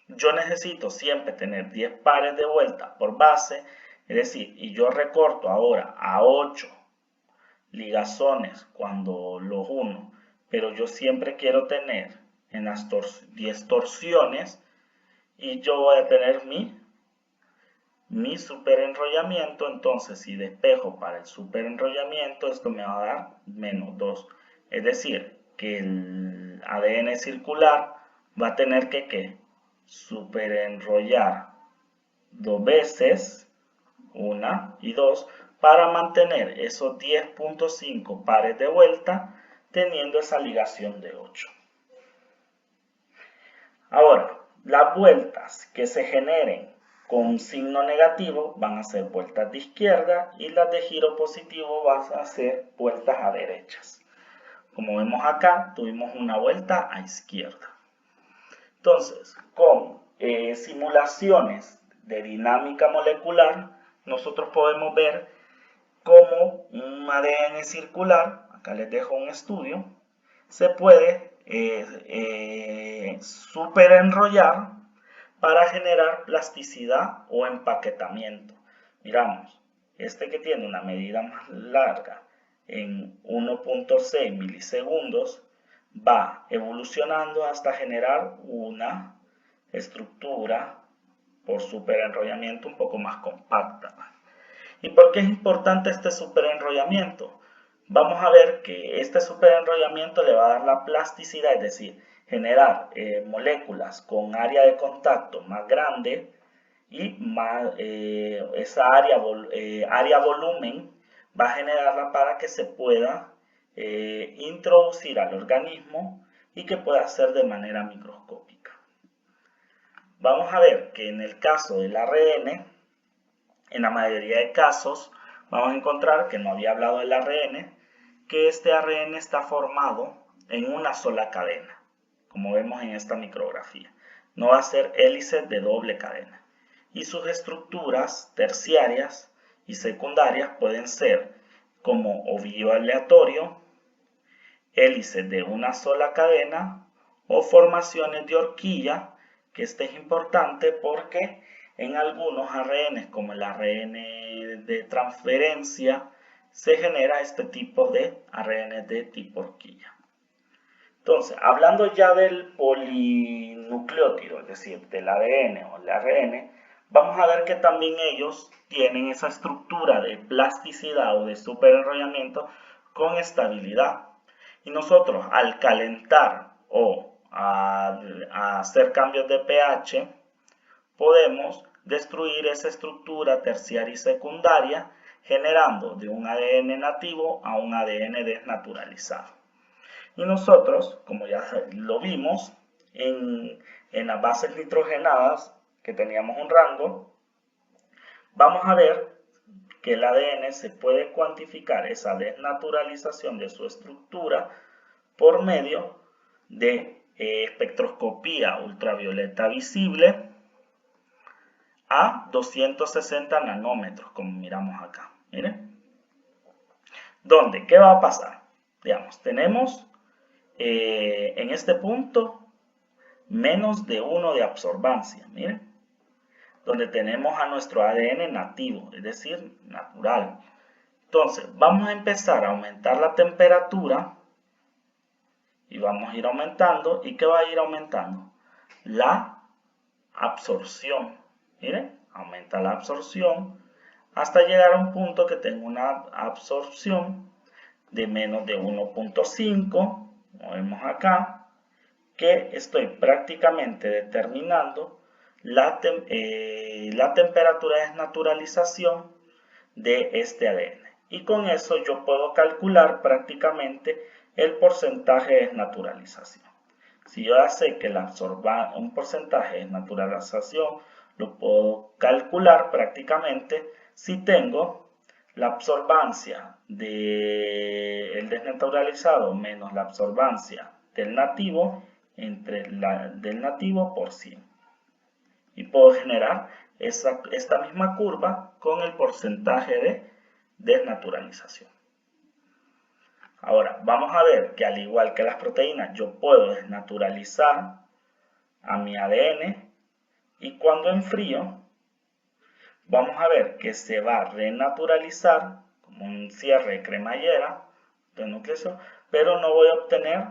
yo necesito siempre tener 10 pares de vuelta por base, es decir, y yo recorto ahora a 8 ligazones cuando los uno, pero yo siempre quiero tener en las 10 torsiones, y yo voy a tener mi superenrollamiento. Entonces, si despejo para el superenrollamiento, esto me va a dar menos 2. Es decir, que el ADN circular va a tener que superenrollar 2 veces, 1 y 2, para mantener esos 10.5 pares de vuelta, teniendo esa ligación de 8. Ahora, las vueltas que se generen con signo negativo van a ser vueltas de izquierda y las de giro positivo van a ser vueltas a derechas. Como vemos acá, tuvimos una vuelta a izquierda. Entonces, con simulaciones de dinámica molecular, nosotros podemos ver cómo un ADN circular, acá les dejo un estudio, se puede superenrollar para generar plasticidad o empaquetamiento. Miramos, este que tiene una medida más larga en 1.6 milisegundos va evolucionando hasta generar una estructura por superenrollamiento un poco más compacta. ¿Y por qué es importante este superenrollamiento? Vamos a ver que este superenrollamiento le va a dar la plasticidad, es decir, generar moléculas con área de contacto más grande y más, esa área volumen va a generarla para que se pueda introducir al organismo y que pueda ser de manera microscópica. Vamos a ver que en el caso del ARN, en la mayoría de casos, vamos a encontrar que no había hablado del ARN, que este ARN está formado en una sola cadena, como vemos en esta micrografía. No va a ser hélices de doble cadena. Y sus estructuras terciarias y secundarias pueden ser como ovillo aleatorio, hélices de una sola cadena o formaciones de horquilla, que este es importante porque en algunos ARN, como el ARN de transferencia, se genera este tipo de ARN de tipo horquilla. Entonces, hablando ya del polinucleótido, es decir, del ADN o el ARN, vamos a ver que también ellos tienen esa estructura de plasticidad o de superenrollamiento con estabilidad. Y nosotros, al calentar o a hacer cambios de pH, podemos destruir esa estructura terciaria y secundaria, generando de un ADN nativo a un ADN desnaturalizado. Y nosotros, como ya lo vimos, en las bases nitrogenadas, que teníamos un rango, vamos a ver que el ADN se puede cuantificar esa desnaturalización de su estructura por medio de espectroscopía ultravioleta visible a 260 nanómetros, como miramos acá. Miren. ¿Dónde? ¿Qué va a pasar? Digamos, tenemos en este punto menos de 1 de absorbancia. Miren. Donde tenemos a nuestro ADN nativo, es decir, natural. Entonces, vamos a empezar a aumentar la temperatura y vamos a ir aumentando. ¿Y qué va a ir aumentando? La absorción. Miren, aumenta la absorción hasta llegar a un punto que tenga una absorción de menos de 1.5, como vemos acá, que estoy prácticamente determinando la temperatura de desnaturalización de este ADN. Y con eso yo puedo calcular prácticamente el porcentaje de desnaturalización. Si yo ya sé que un porcentaje de desnaturalización lo puedo calcular prácticamente si tengo la absorbancia del desnaturalizado menos la absorbancia del nativo entre del nativo por 100. Y puedo generar esta misma curva con el porcentaje de desnaturalización. Ahora, vamos a ver que al igual que las proteínas, yo puedo desnaturalizar a mi ADN y cuando enfrío, vamos a ver que se va a renaturalizar como un cierre de cremallera de nucleósido, pero no voy a obtener,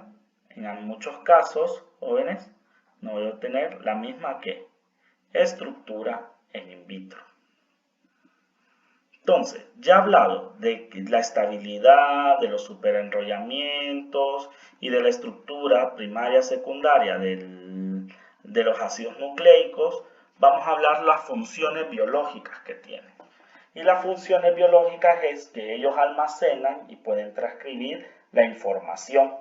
en muchos casos, jóvenes, no voy a obtener la misma estructura en in vitro. Entonces, ya he hablado de la estabilidad, de los superenrollamientos y de la estructura primaria secundaria de los ácidos nucleicos. Vamos a hablar de las funciones biológicas que tienen. Y las funciones biológicas es que ellos almacenan y pueden transcribir la información.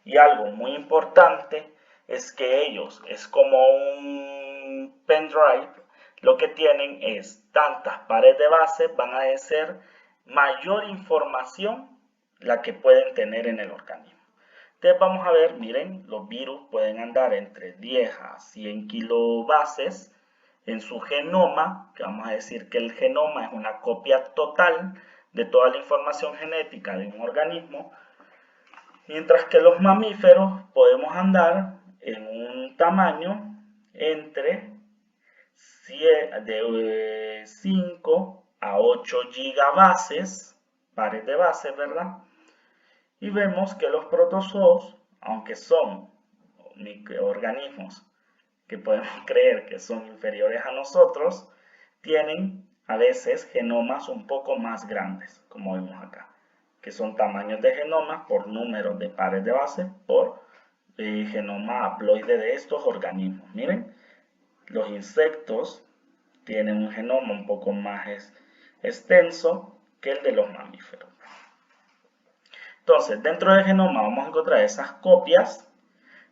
Y algo muy importante es que ellos, es como un pendrive, lo que tienen es tantas pares de base, van a ser mayor información la que pueden tener en el organismo. Entonces vamos a ver, miren, los virus pueden andar entre 10 a 100 kilobases en su genoma, que vamos a decir que el genoma es una copia total de toda la información genética de un organismo, mientras que los mamíferos podemos andar en un tamaño entre de 5 a 8 gigabases, pares de bases, ¿verdad? Y vemos que los protozoos, aunque son microorganismos que podemos creer que son inferiores a nosotros, tienen a veces genomas un poco más grandes, como vemos acá, que son tamaños de genomas por números de pares de base por genoma haploide de estos organismos. Miren, los insectos tienen un genoma un poco más extenso que el de los mamíferos. Entonces, dentro del genoma vamos a encontrar esas copias.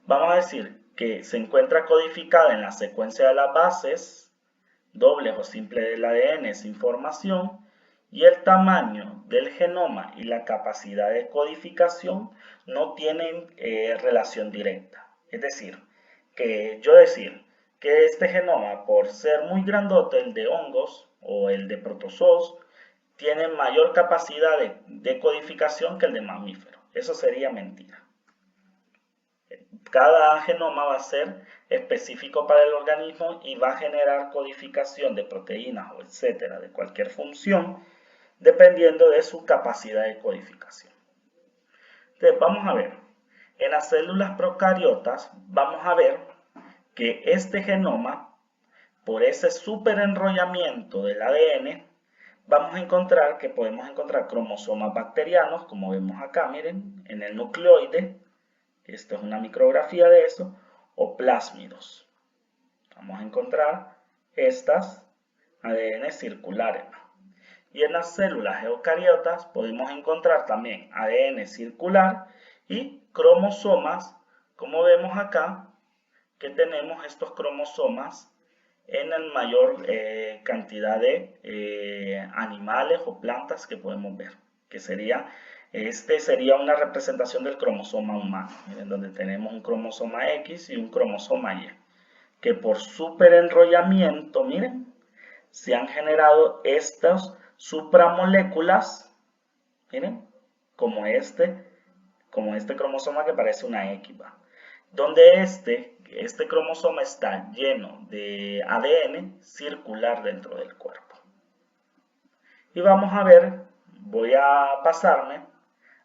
Vamos a decir que se encuentra codificada en la secuencia de las bases dobles o simples del ADN esa información, y el tamaño del genoma y la capacidad de codificación no tienen relación directa. Es decir, que este genoma, por ser muy grandote, el de hongos o el de protozoos, tiene mayor capacidad de codificación que el de mamíferos. Eso sería mentira. Cada genoma va a ser específico para el organismo y va a generar codificación de proteínas o etcétera, de cualquier función, dependiendo de su capacidad de codificación. Entonces, vamos a ver. En las células procariotas, vamos a ver que este genoma, por ese superenrollamiento del ADN, vamos a encontrar que podemos encontrar cromosomas bacterianos, como vemos acá, miren, en el nucleoide. Esto es una micrografía de eso, o plásmidos. Vamos a encontrar estas ADN circulares. Y en las células eucariotas podemos encontrar también ADN circular y cromosomas, como vemos acá, que tenemos estos cromosomas en la mayor cantidad de animales o plantas que podemos ver, que sería una representación del cromosoma humano, miren, donde tenemos un cromosoma X y un cromosoma Y, que por superenrollamiento, miren, se han generado estas supramoléculas, miren, como este cromosoma que parece una X, ¿va? Donde este cromosoma está lleno de ADN circular dentro del cuerpo. Y vamos a ver, voy a pasarme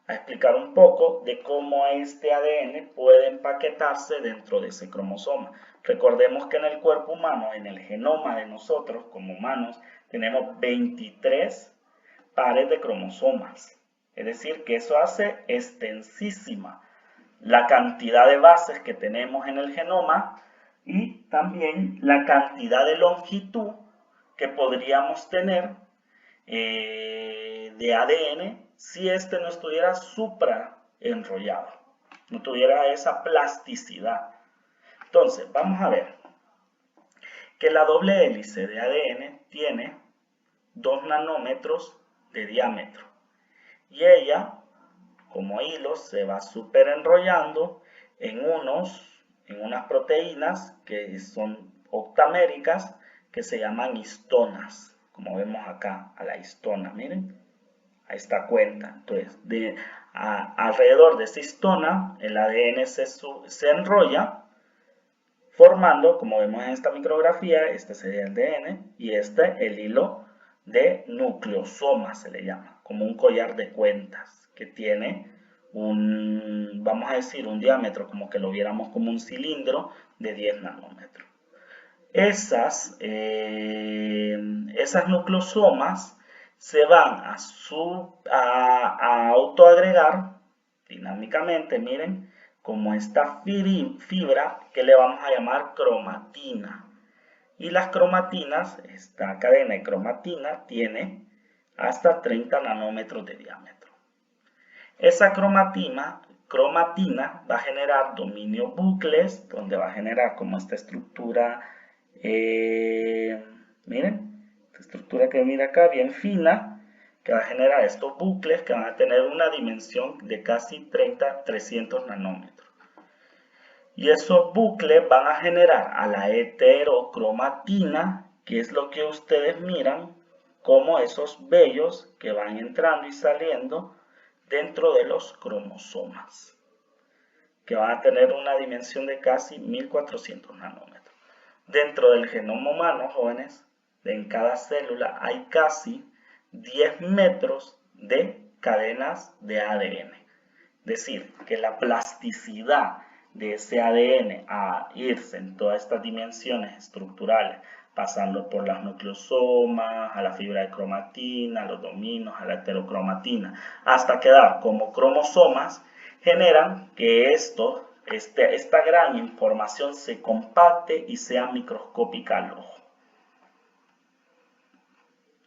a explicar un poco de cómo este ADN puede empaquetarse dentro de ese cromosoma. Recordemos que en el cuerpo humano, en el genoma de nosotros como humanos, tenemos 23 pares de cromosomas. Es decir, que eso hace extensísima la cantidad de bases que tenemos en el genoma y también la cantidad de longitud que podríamos tener de ADN si este no estuviera supraenrollado, no tuviera esa plasticidad. Entonces, vamos a ver que la doble hélice de ADN tiene 2 nanómetros de diámetro y ella, como hilos, se va superenrollando en unas proteínas que son octaméricas, que se llaman histonas, como vemos acá a la histona, miren, a esta cuenta. Entonces, alrededor de esta histona, el ADN se enrolla, formando, como vemos en esta micrografía, este sería el ADN y el hilo de nucleosoma, se le llama, como un collar de cuentas que tiene vamos a decir, un diámetro, como que lo viéramos como un cilindro de 10 nanómetros. Esas nucleosomas se van a autoagregar dinámicamente, miren, como esta fibra que le vamos a llamar cromatina. Y las cromatinas, esta cadena de cromatina tiene hasta 30 nanómetros de diámetro. Esa cromatina va a generar dominio bucles, donde va a generar como esta estructura Miren, esta estructura que mira acá, bien fina, que va a generar estos bucles que van a tener una dimensión de casi 300 nanómetros. Y esos bucles van a generar a la heterocromatina, que es lo que ustedes miran, como esos vellos que van entrando y saliendo dentro de los cromosomas, que van a tener una dimensión de casi 1400 nanómetros. Dentro del genoma humano, jóvenes, en cada célula hay casi 10 metros de cadenas de ADN. Es decir, que la plasticidad de ese ADN a irse en todas estas dimensiones estructurales, pasando por las nucleosomas, a la fibra de cromatina, a los dominos, a la heterocromatina, hasta quedar como cromosomas, generan que esta gran información se compacte y sea microscópica al ojo.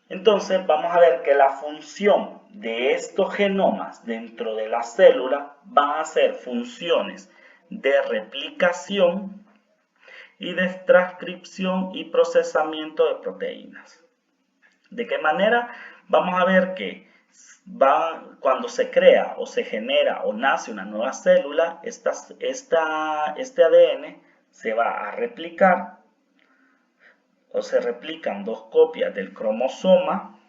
Entonces vamos a ver que la función de estos genomas dentro de la célula van a ser funciones de replicación y de transcripción y procesamiento de proteínas. ¿De qué manera? Vamos a ver que cuando se crea o se genera o nace una nueva célula, este ADN se va a replicar o se replican dos copias del cromosoma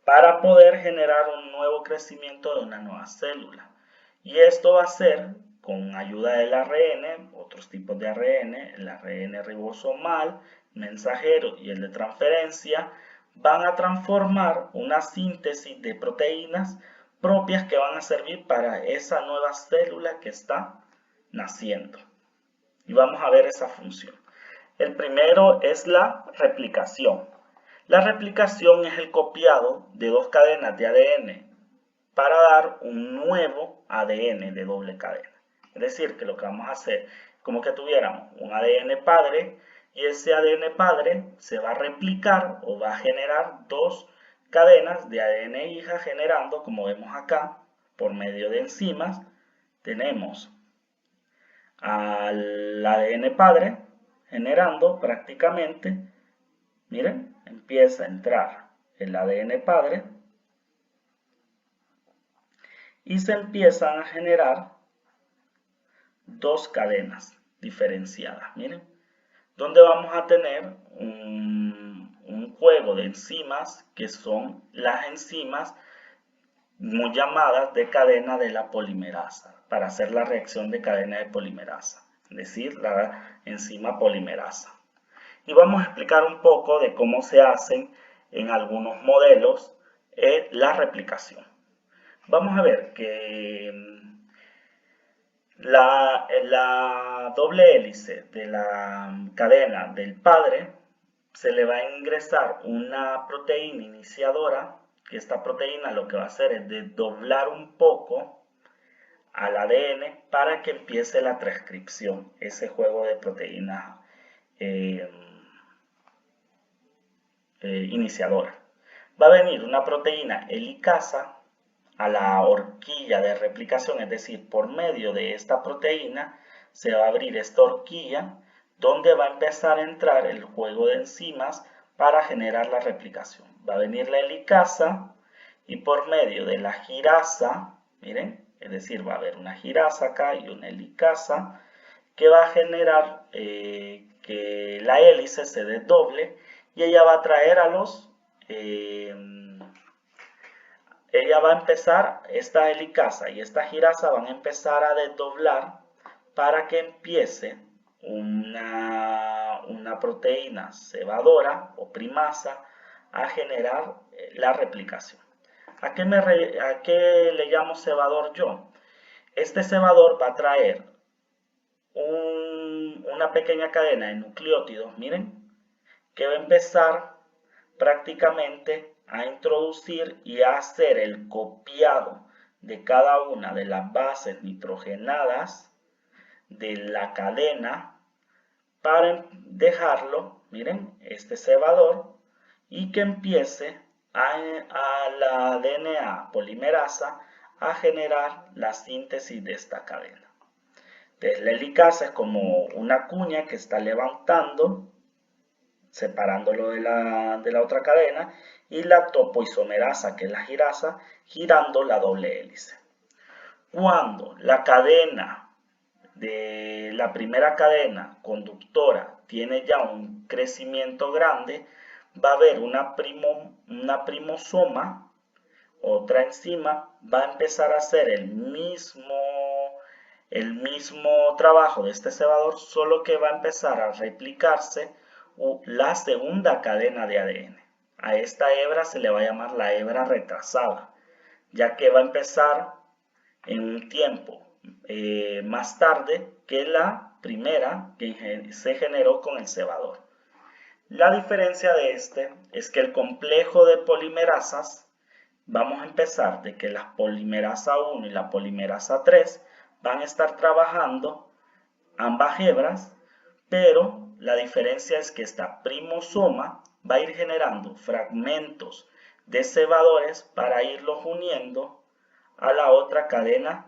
para poder generar un nuevo crecimiento de una nueva célula. Y esto va a ser con ayuda del ARN, otros tipos de ARN, el ARN ribosomal, mensajero y el de transferencia, van a transformar una síntesis de proteínas propias que van a servir para esa nueva célula que está naciendo. Y vamos a ver esa función. El primero es la replicación. La replicación es el copiado de dos cadenas de ADN para dar un nuevo ADN de doble cadena. Es decir, que lo que vamos a hacer es como que tuviéramos un ADN padre y ese ADN padre se va a replicar o va a generar dos cadenas de ADN hija generando, como vemos acá, por medio de enzimas. Tenemos al ADN padre generando prácticamente, miren, empieza a entrar el ADN padre y se empiezan a generar dos cadenas diferenciadas, miren, donde vamos a tener un juego de enzimas que son las enzimas muy llamadas de cadena de la polimerasa, para hacer la reacción de cadena de polimerasa, es decir, la enzima polimerasa. Y vamos a explicar un poco de cómo se hacen en algunos modelos la replicación. Vamos a ver que la doble hélice de la cadena del padre se le va a ingresar una proteína iniciadora, que esta proteína lo que va a hacer es desdoblar un poco al ADN para que empiece la transcripción, ese juego de proteínas iniciadora. Va a venir una proteína helicasa a la horquilla de replicación, es decir, por medio de esta proteína se va a abrir esta horquilla donde va a empezar a entrar el juego de enzimas para generar la replicación. Va a venir la helicasa y por medio de la girasa, miren, es decir, va a haber una girasa acá y una helicasa que va a generar que la hélice se desdoble y ella va a traer a los ella va a empezar, esta helicasa y esta girasa van a empezar a desdoblar para que empiece una proteína cebadora o primasa a generar la replicación. ¿A qué le llamo cebador yo? Este cebador va a traer una pequeña cadena de nucleótidos, miren, que va a empezar prácticamente a introducir y a hacer el copiado de cada una de las bases nitrogenadas de la cadena para dejarlo, miren, este cebador, y que empiece a la DNA polimerasa a generar la síntesis de esta cadena. Entonces la helicasa es como una cuña que está levantando, separándolo de la otra cadena, y la topoisomerasa, que es la girasa, girando la doble hélice. Cuando la cadena de la primera cadena conductora tiene ya un crecimiento grande, va a haber una primosoma, otra enzima, va a empezar a hacer el mismo trabajo de este cebador, solo que va a empezar a replicarse la segunda cadena de ADN. A esta hebra se le va a llamar la hebra retrasada, ya que va a empezar en un tiempo más tarde que la primera que se generó con el cebador. La diferencia de este es que el complejo de polimerasas, vamos a empezar de que la polimerasa 1 y la polimerasa 3 van a estar trabajando ambas hebras, pero la diferencia es que esta primosoma va a ir generando fragmentos de cebadores para irlos uniendo a la otra cadena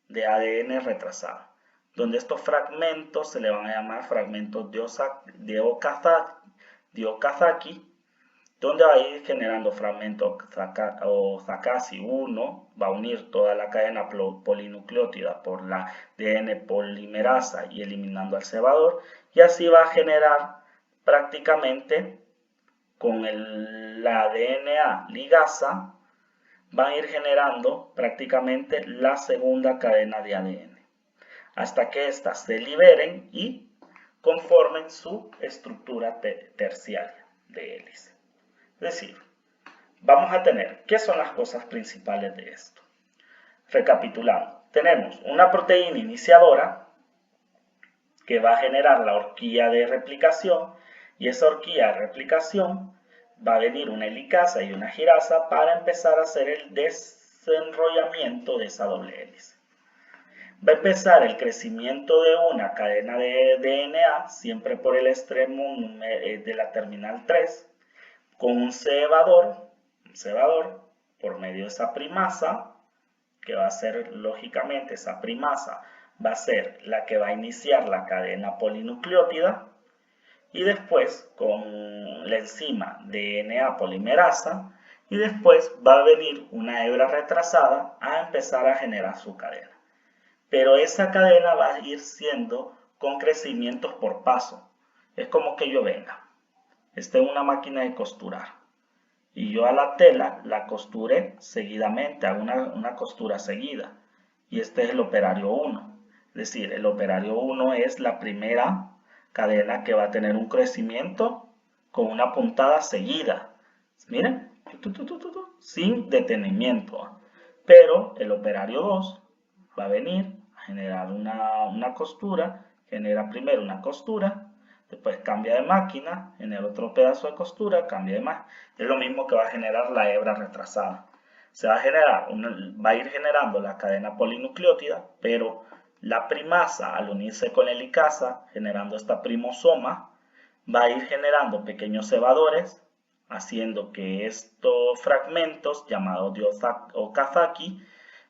de ADN retrasada, donde estos fragmentos se le van a llamar fragmentos de Okazaki, donde va a ir generando fragmentos Sakazaki 1, va a unir toda la cadena polinucleótida por la ADN polimerasa y eliminando al cebador, y así va a generar prácticamente con la DNA ligasa, van a ir generando prácticamente la segunda cadena de ADN, hasta que éstas se liberen y conformen su estructura terciaria de hélice. Es decir, vamos a tener, ¿qué son las cosas principales de esto? Recapitulando, tenemos una proteína iniciadora que va a generar la horquilla de replicación, y esa horquilla de replicación va a venir una helicasa y una girasa para empezar a hacer el desenrollamiento de esa doble hélice. Va a empezar el crecimiento de una cadena de DNA, siempre por el extremo de la terminal 3, con un cebador por medio de esa primasa, que va a ser, lógicamente, esa primasa va a ser la que va a iniciar la cadena polinucleótida, y después con la enzima DNA polimerasa, y después va a venir una hebra retrasada a empezar a generar su cadena. Pero esa cadena va a ir siendo con crecimientos por paso. Es como que yo venga, esté en una máquina de costurar, y yo a la tela la costure seguidamente, hago una costura seguida, y este es el operario 1. Es decir, el operario 1 es la primera cadena que va a tener un crecimiento con una puntada seguida. Miren, sin detenimiento. Pero el operario 2 va a venir a generar una costura, genera primero una costura, después cambia de máquina, genera otro pedazo de costura, cambia de máquina. Es lo mismo que va a generar la hebra retrasada. Se va a ir generando la cadena polinucleótida, pero la primasa, al unirse con la helicasa, generando esta primosoma, va a ir generando pequeños cebadores, haciendo que estos fragmentos, llamados de Okazaki,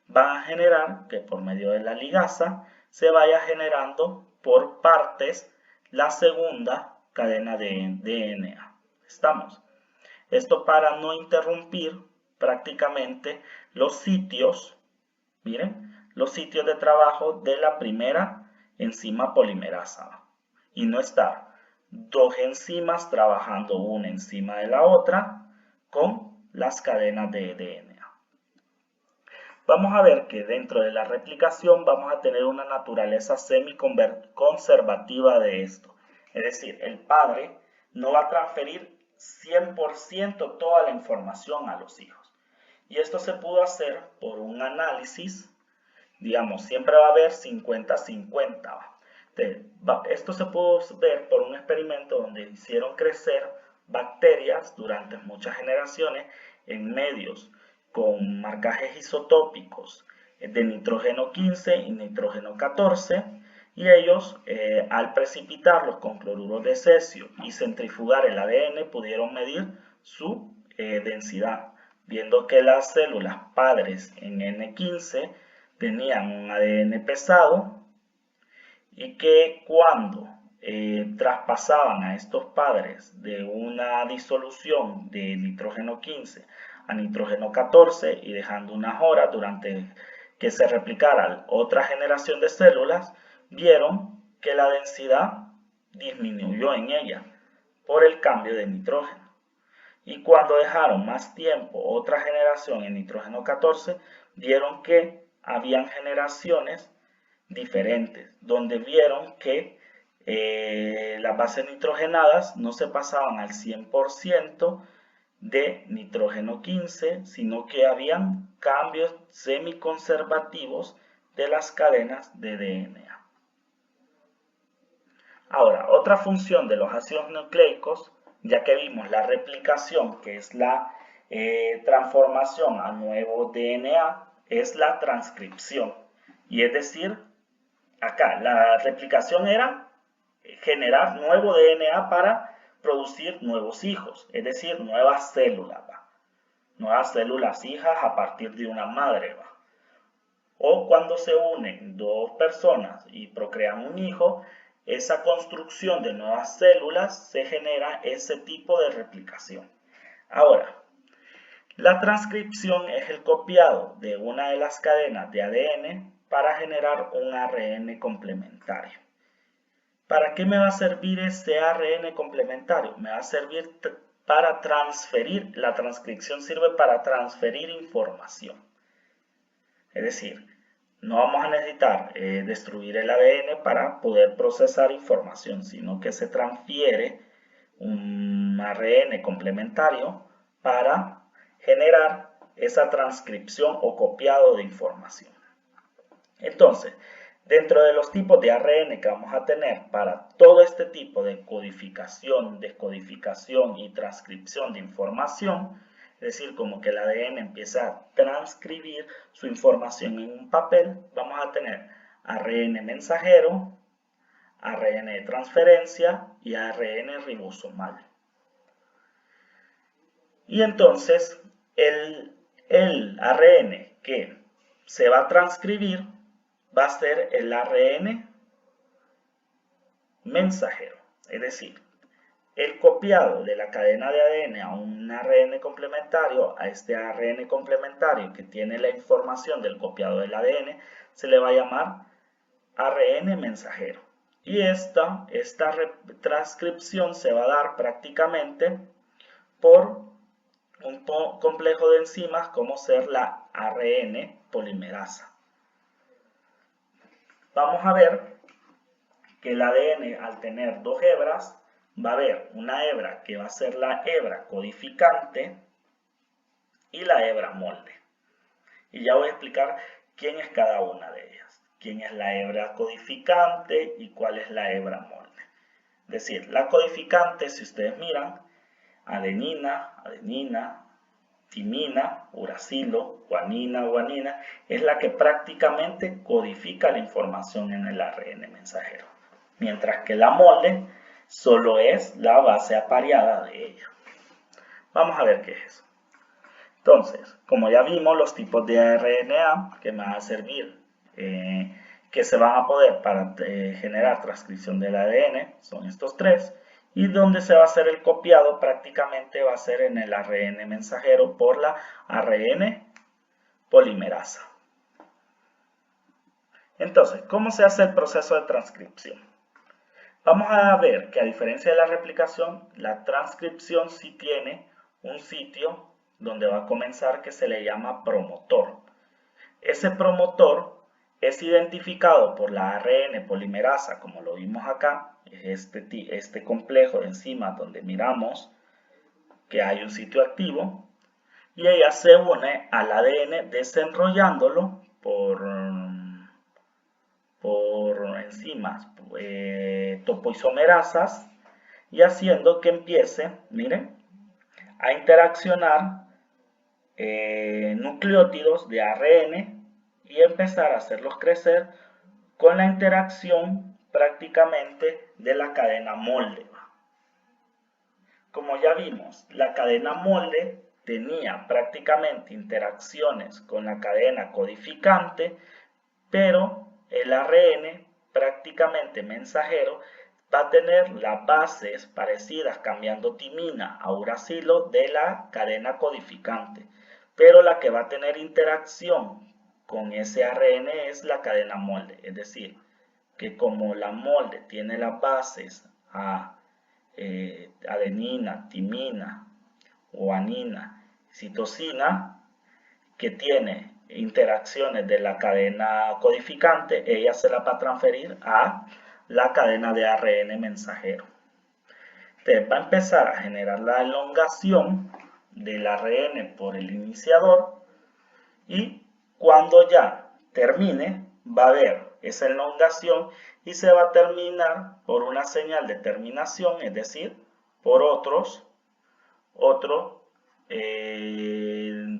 van a generar que por medio de la ligasa se vaya generando por partes la segunda cadena de DNA. ¿Estamos? Esto para no interrumpir prácticamente los sitios, miren, los sitios de trabajo de la primera enzima polimerasa, y no estar dos enzimas trabajando una encima de la otra con las cadenas de DNA. Vamos a ver que dentro de la replicación vamos a tener una naturaleza semi-conservativa de esto. Es decir, el padre no va a transferir 100% toda la información a los hijos. Y esto se pudo hacer por un análisis, digamos, siempre va a haber 50-50. Esto se pudo ver por un experimento donde hicieron crecer bacterias durante muchas generaciones en medios con marcajes isotópicos de nitrógeno 15 y nitrógeno 14, y ellos al precipitarlos con cloruro de cesio y centrifugar el ADN pudieron medir su densidad, viendo que las células padres en N15 tenían un ADN pesado, y que cuando traspasaban a estos padres de una disolución de nitrógeno 15 a nitrógeno 14 y dejando unas horas durante que se replicara otra generación de células, vieron que la densidad disminuyó en ella por el cambio de nitrógeno. Y cuando dejaron más tiempo otra generación en nitrógeno 14, vieron que habían generaciones diferentes, donde vieron que las bases nitrogenadas no se pasaban al 100% de nitrógeno 15, sino que habían cambios semiconservativos de las cadenas de DNA. Ahora, otra función de los ácidos nucleicos, ya que vimos la replicación, que es la transformación a nuevo DNA, es la transcripción. Y es decir, acá la replicación era generar nuevo DNA para producir nuevos hijos, es decir, nuevas células, nuevas células hijas a partir de una madre. O cuando se unen dos personas y procrean un hijo, esa construcción de nuevas células se genera ese tipo de replicación. Ahora, la transcripción es el copiado de una de las cadenas de ADN para generar un ARN complementario. ¿Para qué me va a servir este ARN complementario? Me va a servir para transferir, la transcripción sirve para transferir información. Es decir, no vamos a necesitar destruir el ADN para poder procesar información, sino que se transfiere un ARN complementario para generar esa transcripción o copiado de información. Entonces, dentro de los tipos de ARN que vamos a tener para todo este tipo de codificación, descodificación y transcripción de información, es decir, como que el ADN empieza a transcribir su información en un papel, vamos a tener ARN mensajero, ARN de transferencia y ARN ribosomal. Y entonces, el ARN que se va a transcribir va a ser el ARN mensajero, es decir, el copiado de la cadena de ADN a un ARN complementario, a este ARN complementario que tiene la información del copiado del ADN, se le va a llamar ARN mensajero. Y esta transcripción se va a dar prácticamente por un complejo de enzimas como ser la ARN polimerasa. Vamos a ver que el ADN, al tener dos hebras, va a haber una hebra que va a ser la hebra codificante y la hebra molde. Y ya voy a explicar quién es cada una de ellas. Quién es la hebra codificante y cuál es la hebra molde. Es decir, la codificante, si ustedes miran, adenina, adenina, timina, uracilo, guanina, guanina, es la que prácticamente codifica la información en el ARN mensajero. Mientras que la molde solo es la base apareada de ella. Vamos a ver qué es eso. Entonces, como ya vimos, los tipos de RNA que me van a servir, que se van a poder para generar transcripción del ADN, son estos tres. Y donde se va a hacer el copiado prácticamente va a ser en el ARN mensajero por la ARN polimerasa. Entonces, ¿cómo se hace el proceso de transcripción? Vamos a ver que a diferencia de la replicación, la transcripción sí tiene un sitio donde va a comenzar que se le llama promotor. Ese promotor es identificado por la ARN polimerasa, como lo vimos acá, este complejo de enzimas donde miramos que hay un sitio activo, y ella se une al ADN desenrollándolo por enzimas topoisomerasas y haciendo que empiece, miren, a interaccionar nucleótidos de ARN y empezar a hacerlos crecer con la interacción prácticamente de la cadena molde. Como ya vimos, la cadena molde tenía prácticamente interacciones con la cadena codificante, pero el ARN prácticamente mensajero va a tener las bases parecidas, cambiando timina a uracilo de la cadena codificante, pero la que va a tener interacción con ese ARN es la cadena molde, es decir, que como la molde tiene las bases a adenina, timina, guanina, citosina, que tiene interacciones de la cadena codificante, ella se la va a transferir a la cadena de ARN mensajero. Entonces va a empezar a generar la elongación del ARN por el iniciador y cuando ya termine va a haber esa elongación y se va a terminar por una señal de terminación, es decir, por otro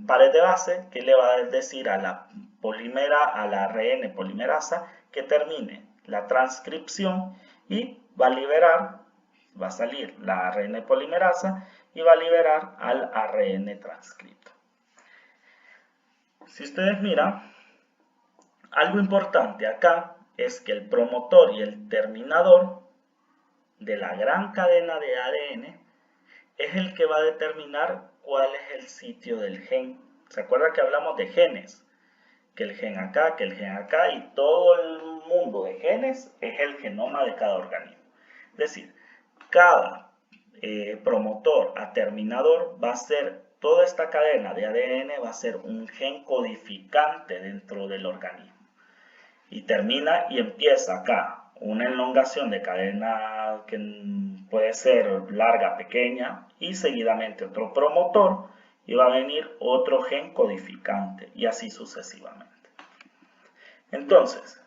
pared de base que le va a decir a la ARN polimerasa que termine la transcripción y va a salir la ARN polimerasa y va a liberar al ARN transcripto. Si ustedes miran, algo importante acá es que el promotor y el terminador de la gran cadena de ADN es el que va a determinar cuál es el sitio del gen. ¿Se acuerdan que hablamos de genes? Que el gen acá, que el gen acá, y todo el mundo de genes es el genoma de cada organismo. Es decir, cada promotor a terminador va a ser, toda esta cadena de ADN va a ser un gen codificante dentro del organismo. Y termina y empieza acá una elongación de cadena que puede ser larga, pequeña, y seguidamente otro promotor, y va a venir otro gen codificante, y así sucesivamente. Entonces,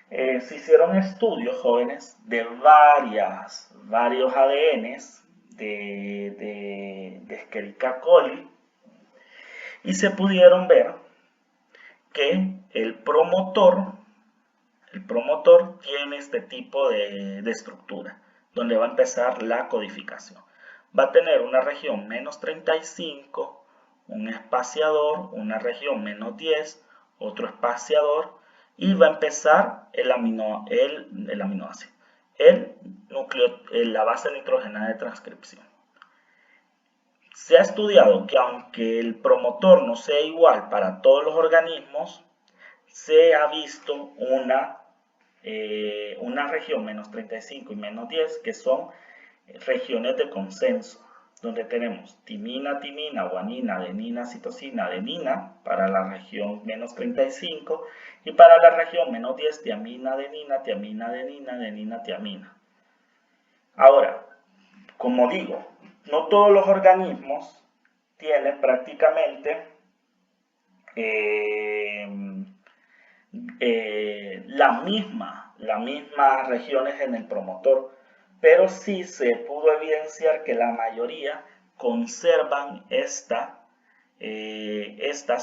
se hicieron estudios, jóvenes, de varios ADNs de Escherichia coli, y se pudieron ver que el promotor tiene este tipo de estructura, donde va a empezar la codificación. Va a tener una región menos 35, un espaciador, una región menos 10, otro espaciador, y va a empezar la base nitrogenada de transcripción. Se ha estudiado que aunque el promotor no sea igual para todos los organismos, se ha visto una región menos 35 y menos 10 que son regiones de consenso, donde tenemos timina, guanina, adenina, citosina, adenina para la región menos 35 y para la región menos 10 tiamina, adenina, tiamina. Ahora, como digo, no todos los organismos tienen prácticamente las mismas regiones en el promotor, pero sí se pudo evidenciar que la mayoría conservan estas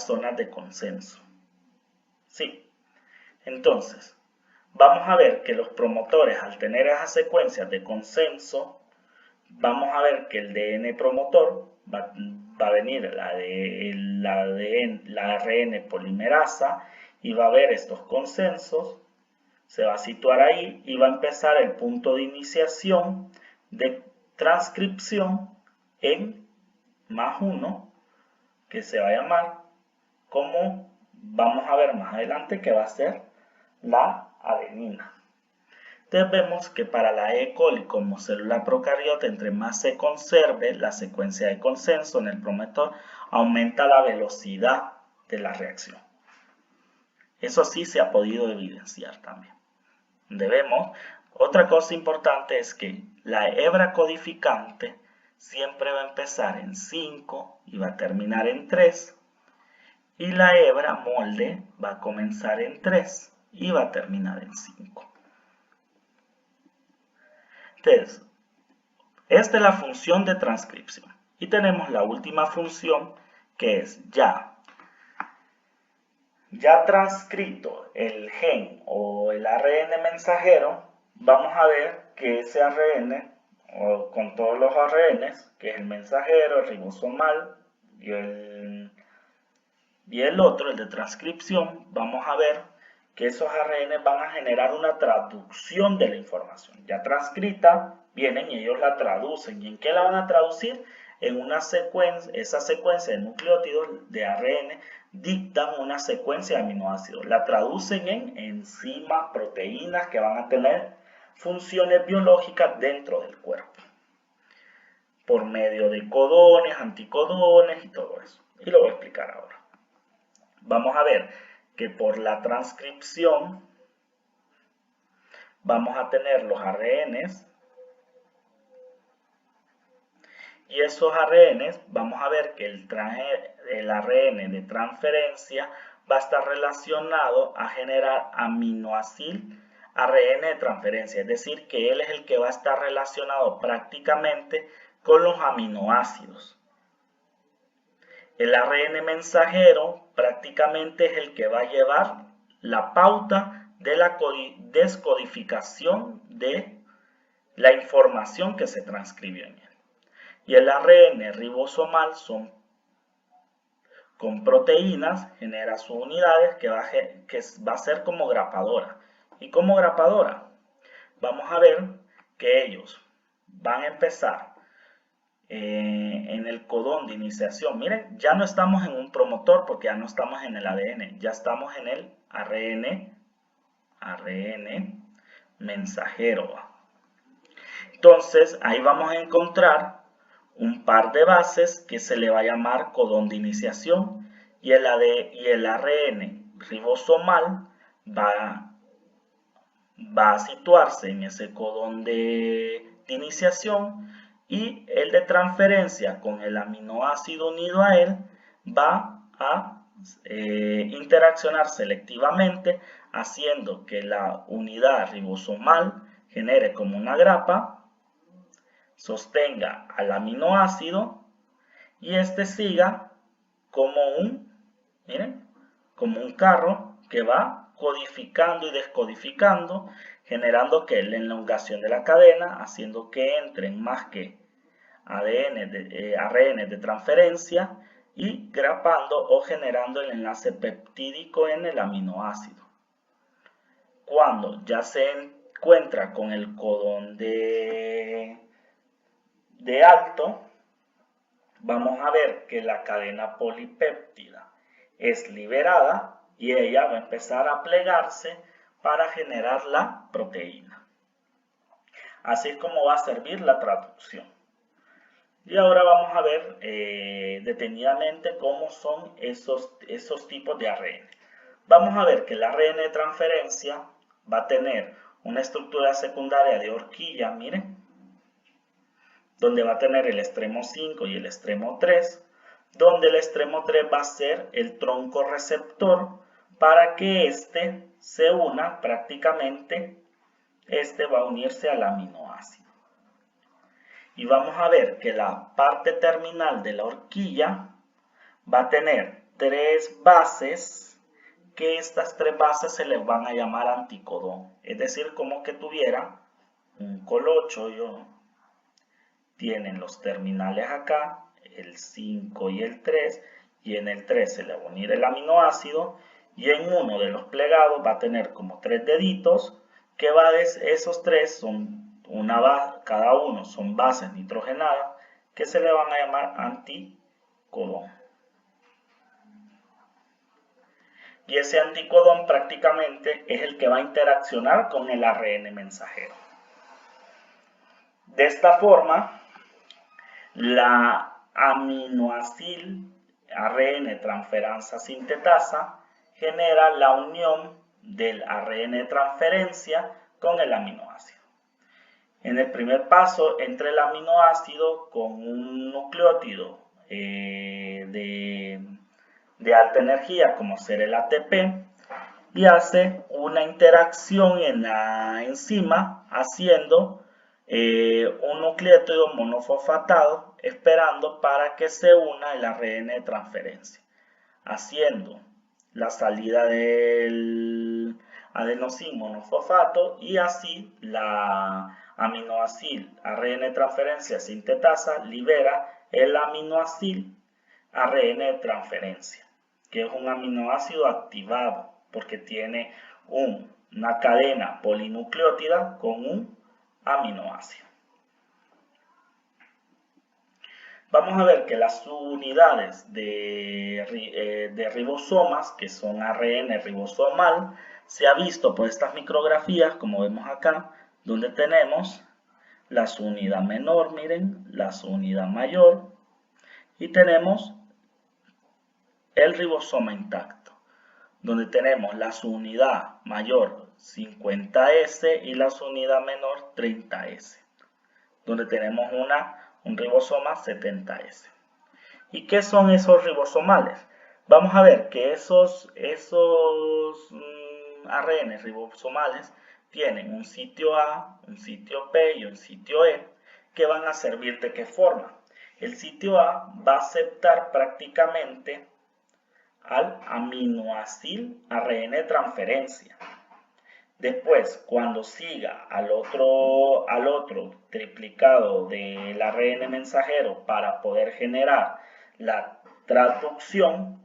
zonas de consenso. Sí. Entonces, vamos a ver que los promotores, al tener esas secuencias de consenso, vamos a ver que el DN promotor va a venir la ARN polimerasa y va a ver estos consensos, se va a situar ahí y va a empezar el punto de iniciación de transcripción en +1, que se va a llamar, como vamos a ver más adelante, que va a ser la adenina. Entonces vemos que para la E. coli como célula procariota, entre más se conserve la secuencia de consenso en el promotor, aumenta la velocidad de la reacción. Eso sí se ha podido evidenciar también. Otra cosa importante es que la hebra codificante siempre va a empezar en 5 y va a terminar en 3. Y la hebra molde va a comenzar en 3 y va a terminar en 5. Entonces, esta es la función de transcripción. Y tenemos la última función, que es ya transcrito el gen o el ARN mensajero, vamos a ver que ese ARN, o con todos los ARNs, que es el mensajero, el ribosomal y el otro, el de transcripción, vamos a ver que esos ARN van a generar una traducción de la información. Ya transcrita, vienen y ellos la traducen. ¿Y en qué la van a traducir? En una secuencia, esa secuencia de nucleótidos de ARN dictan una secuencia de aminoácidos. La traducen en enzimas, proteínas que van a tener funciones biológicas dentro del cuerpo, por medio de codones, anticodones y todo eso. Y lo voy a explicar ahora. Vamos a ver que por la transcripción vamos a tener los ARNs, y esos ARNs vamos a ver que el ARN de transferencia va a estar relacionado a generar aminoácido ARN de transferencia, es decir, que él es el que va a estar relacionado prácticamente con los aminoácidos. El ARN mensajero prácticamente es el que va a llevar la pauta de la descodificación de la información que se transcribió en él. Y el ARN ribosomal con proteínas genera sus unidades que va a ser como grapadora. Y como grapadora vamos a ver que ellos van a empezar en el codón de iniciación. Miren, ya no estamos en un promotor porque ya no estamos en el ADN, ya estamos en el ARN mensajero. Entonces ahí vamos a encontrar un par de bases que se le va a llamar codón de iniciación, y el ARN ribosomal va a situarse en ese codón de iniciación, y el de transferencia con el aminoácido unido a él va a interaccionar selectivamente, haciendo que la unidad ribosomal genere como una grapa, sostenga al aminoácido y este siga como como un carro que va codificando y descodificando, generando que la elongación de la cadena, haciendo que entren más que ARN de transferencia y grapando o generando el enlace peptídico en el aminoácido. Cuando ya se encuentra con el codón de alto, vamos a ver que la cadena polipéptida es liberada y ella va a empezar a plegarse para generar la proteína. Así es como va a servir la traducción. Y ahora vamos a ver detenidamente cómo son esos tipos de ARN. Vamos a ver que el ARN de transferencia va a tener una estructura secundaria de horquilla, miren, donde va a tener el extremo 5 y el extremo 3, donde el extremo 3 va a ser el tronco receptor para que éste se una prácticamente, este va a unirse al aminoácido. Y vamos a ver que la parte terminal de la horquilla va a tener 3 bases, que estas 3 bases se les van a llamar anticodón. Es decir, como que tuviera un colocho, tienen los terminales acá, el 5 y el 3, y en el 3 se le va a unir el aminoácido, y en uno de los plegados va a tener como 3 deditos, que esos 3 son cada uno son bases nitrogenadas que se le van a llamar anticodón. Y ese anticodón prácticamente es el que va a interaccionar con el ARN mensajero. De esta forma, la aminoácido ARN transferasa sintetasa genera la unión del ARN de transferencia con el aminoácido. En el primer paso entra el aminoácido con un nucleótido de alta energía, como ser el ATP, y hace una interacción en la enzima haciendo un nucleótido monofosfatado, esperando para que se una el ARN de transferencia, haciendo la salida del adenosín monofosfato, y así la aminoácido ARN de transferencia sintetasa libera el aminoácido ARN de transferencia, que es un aminoácido activado porque tiene una cadena polinucleótida con un aminoácido. Vamos a ver que las unidades de ribosomas, que son ARN ribosomal, se ha visto por estas micrografías, como vemos acá, donde tenemos la unidad menor, miren, la unidad mayor, y tenemos el ribosoma intacto, donde tenemos la unidad mayor 50S y la unidad menor 30S, donde tenemos un ribosoma 70S. ¿Y qué son esos ribosomales? Vamos a ver que esos ARN ribosomales tienen un sitio A, un sitio P y un sitio E, que van a servir de qué forma. El sitio A va a aceptar prácticamente al aminoácido ARN de transferencia. Después, cuando siga al otro triplicado del ARN mensajero para poder generar la traducción,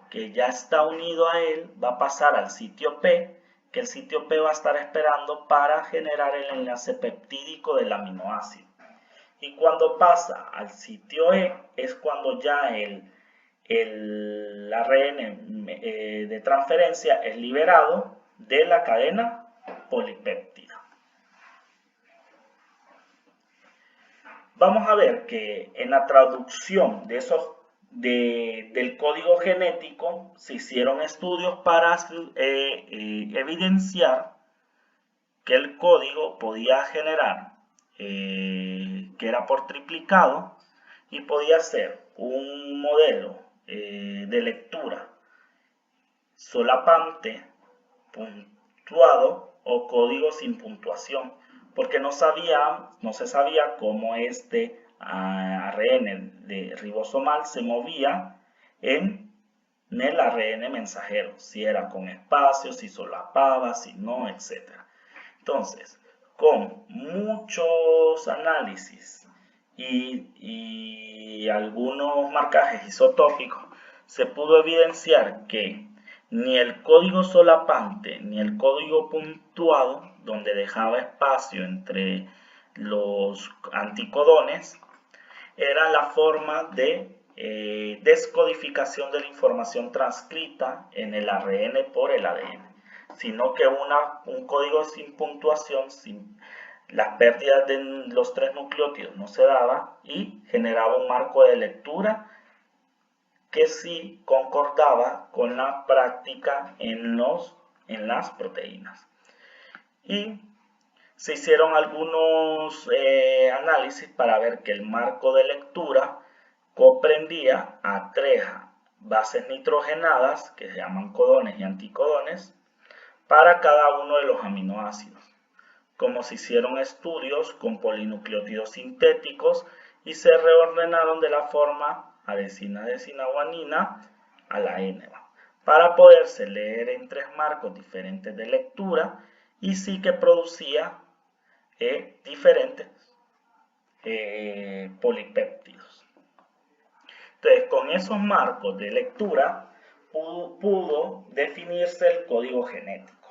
que ya está unido a él va a pasar al sitio P, que el sitio P va a estar esperando para generar el enlace peptídico del aminoácido. Y cuando pasa al sitio E es cuando ya el ARN de transferencia es liberado de la cadena polipéptida. Vamos a ver que en la traducción del código genético se hicieron estudios para evidenciar que el código podía generar, que era por triplicado, y podía ser un modelo de lectura solapante, puntuado o código sin puntuación, porque no se sabía cómo ARN de ribosomal se movía en el ARN mensajero, si era con espacios, si solapaba, si no, etc. Entonces, con muchos análisis y algunos marcajes isotópicos, se pudo evidenciar que ni el código solapante ni el código puntuado, donde dejaba espacio entre los anticodones, era la forma de descodificación de la información transcrita en el ARN por el ADN, sino que un código sin puntuación, sin las pérdidas de los 3 nucleótidos no se daba y generaba un marco de lectura que sí concordaba con la práctica en las proteínas. Y se hicieron algunos análisis para ver que el marco de lectura comprendía a 3 bases nitrogenadas, que se llaman codones y anticodones, para cada uno de los aminoácidos. Como se hicieron estudios con polinucleótidos sintéticos y se reordenaron de la forma adesina-adesina-guanina a la N-va, para poderse leer en 3 marcos diferentes de lectura y sí que producía diferentes polipéptidos. Entonces, con esos marcos de lectura pudo definirse el código genético,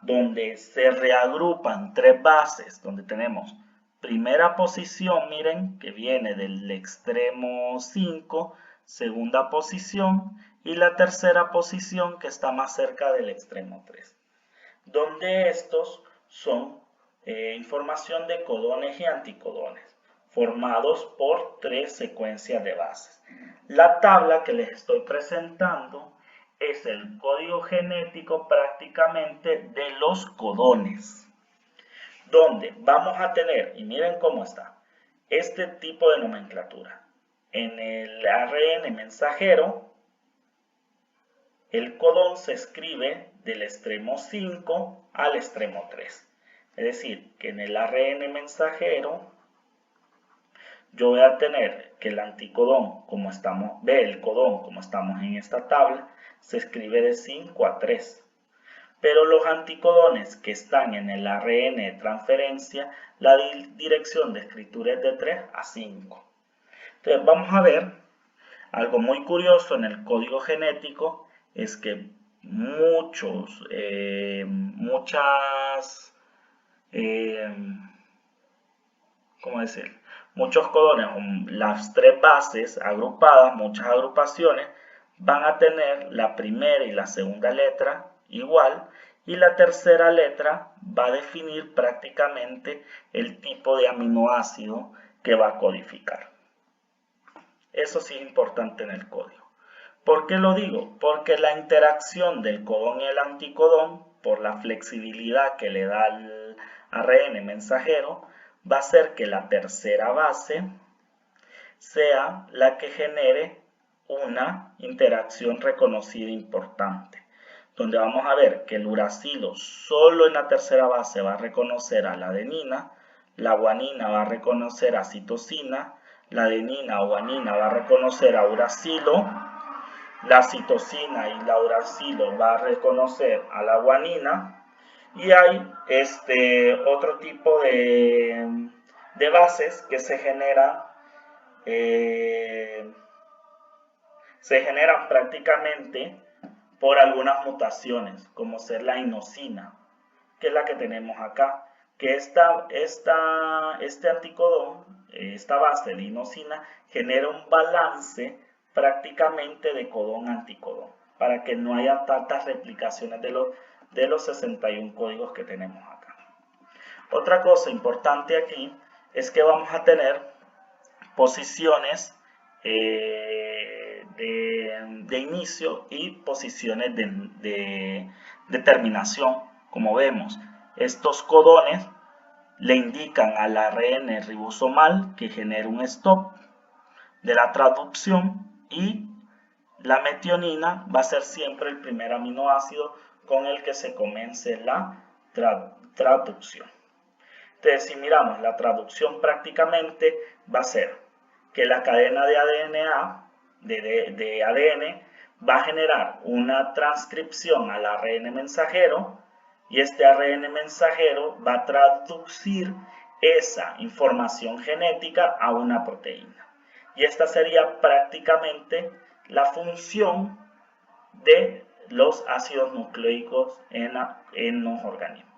donde se reagrupan 3 bases, donde tenemos primera posición, miren, que viene del extremo 5, segunda posición, y la tercera posición que está más cerca del extremo 3, donde estos son información de codones y anticodones, formados por 3 secuencias de bases. La tabla que les estoy presentando es el código genético prácticamente de los codones, donde vamos a tener, y miren cómo está, este tipo de nomenclatura. En el ARN mensajero, el codón se escribe del extremo 5 al extremo 3. Es decir, que en el ARN mensajero yo voy a tener que el anticodón, el codón como estamos en esta tabla, se escribe de 5 a 3. Pero los anticodones que están en el ARN de transferencia, la dirección de escritura es de 3 a 5. Entonces vamos a ver algo muy curioso en el código genético, es que muchas, ¿cómo decir? Muchos codones, las tres bases agrupadas, muchas agrupaciones, van a tener la primera y la segunda letra igual, y la tercera letra va a definir prácticamente el tipo de aminoácido que va a codificar. Eso sí es importante en el código. ¿Por qué lo digo? Porque la interacción del codón y el anticodón, por la flexibilidad que le da al ARN mensajero, va a hacer que la tercera base sea la que genere una interacción reconocida importante, donde vamos a ver que el uracilo solo en la tercera base va a reconocer a la adenina, la guanina va a reconocer a citosina, la adenina o guanina va a reconocer a uracilo, la citosina y la uracilo va a reconocer a la guanina, y hay otro tipo de bases que se generan prácticamente por algunas mutaciones, como ser la inosina, que es la que tenemos acá, que este anticodón, esta base de inosina, genera un balance prácticamente de codón-anticodón, para que no haya tantas replicaciones de los 61 códigos que tenemos acá. Otra cosa importante aquí es que vamos a tener posiciones de inicio y posiciones de terminación. Como vemos, estos codones le indican al ARN ribosomal que genera un stop de la traducción, y la metionina va a ser siempre el primer aminoácido con el que se comience la traducción. Entonces, si miramos la traducción, prácticamente va a ser que la cadena de ADN va a generar una transcripción al ARN mensajero, y este ARN mensajero va a traducir esa información genética a una proteína. Y esta sería prácticamente la función de los ácidos nucleicos en los organismos.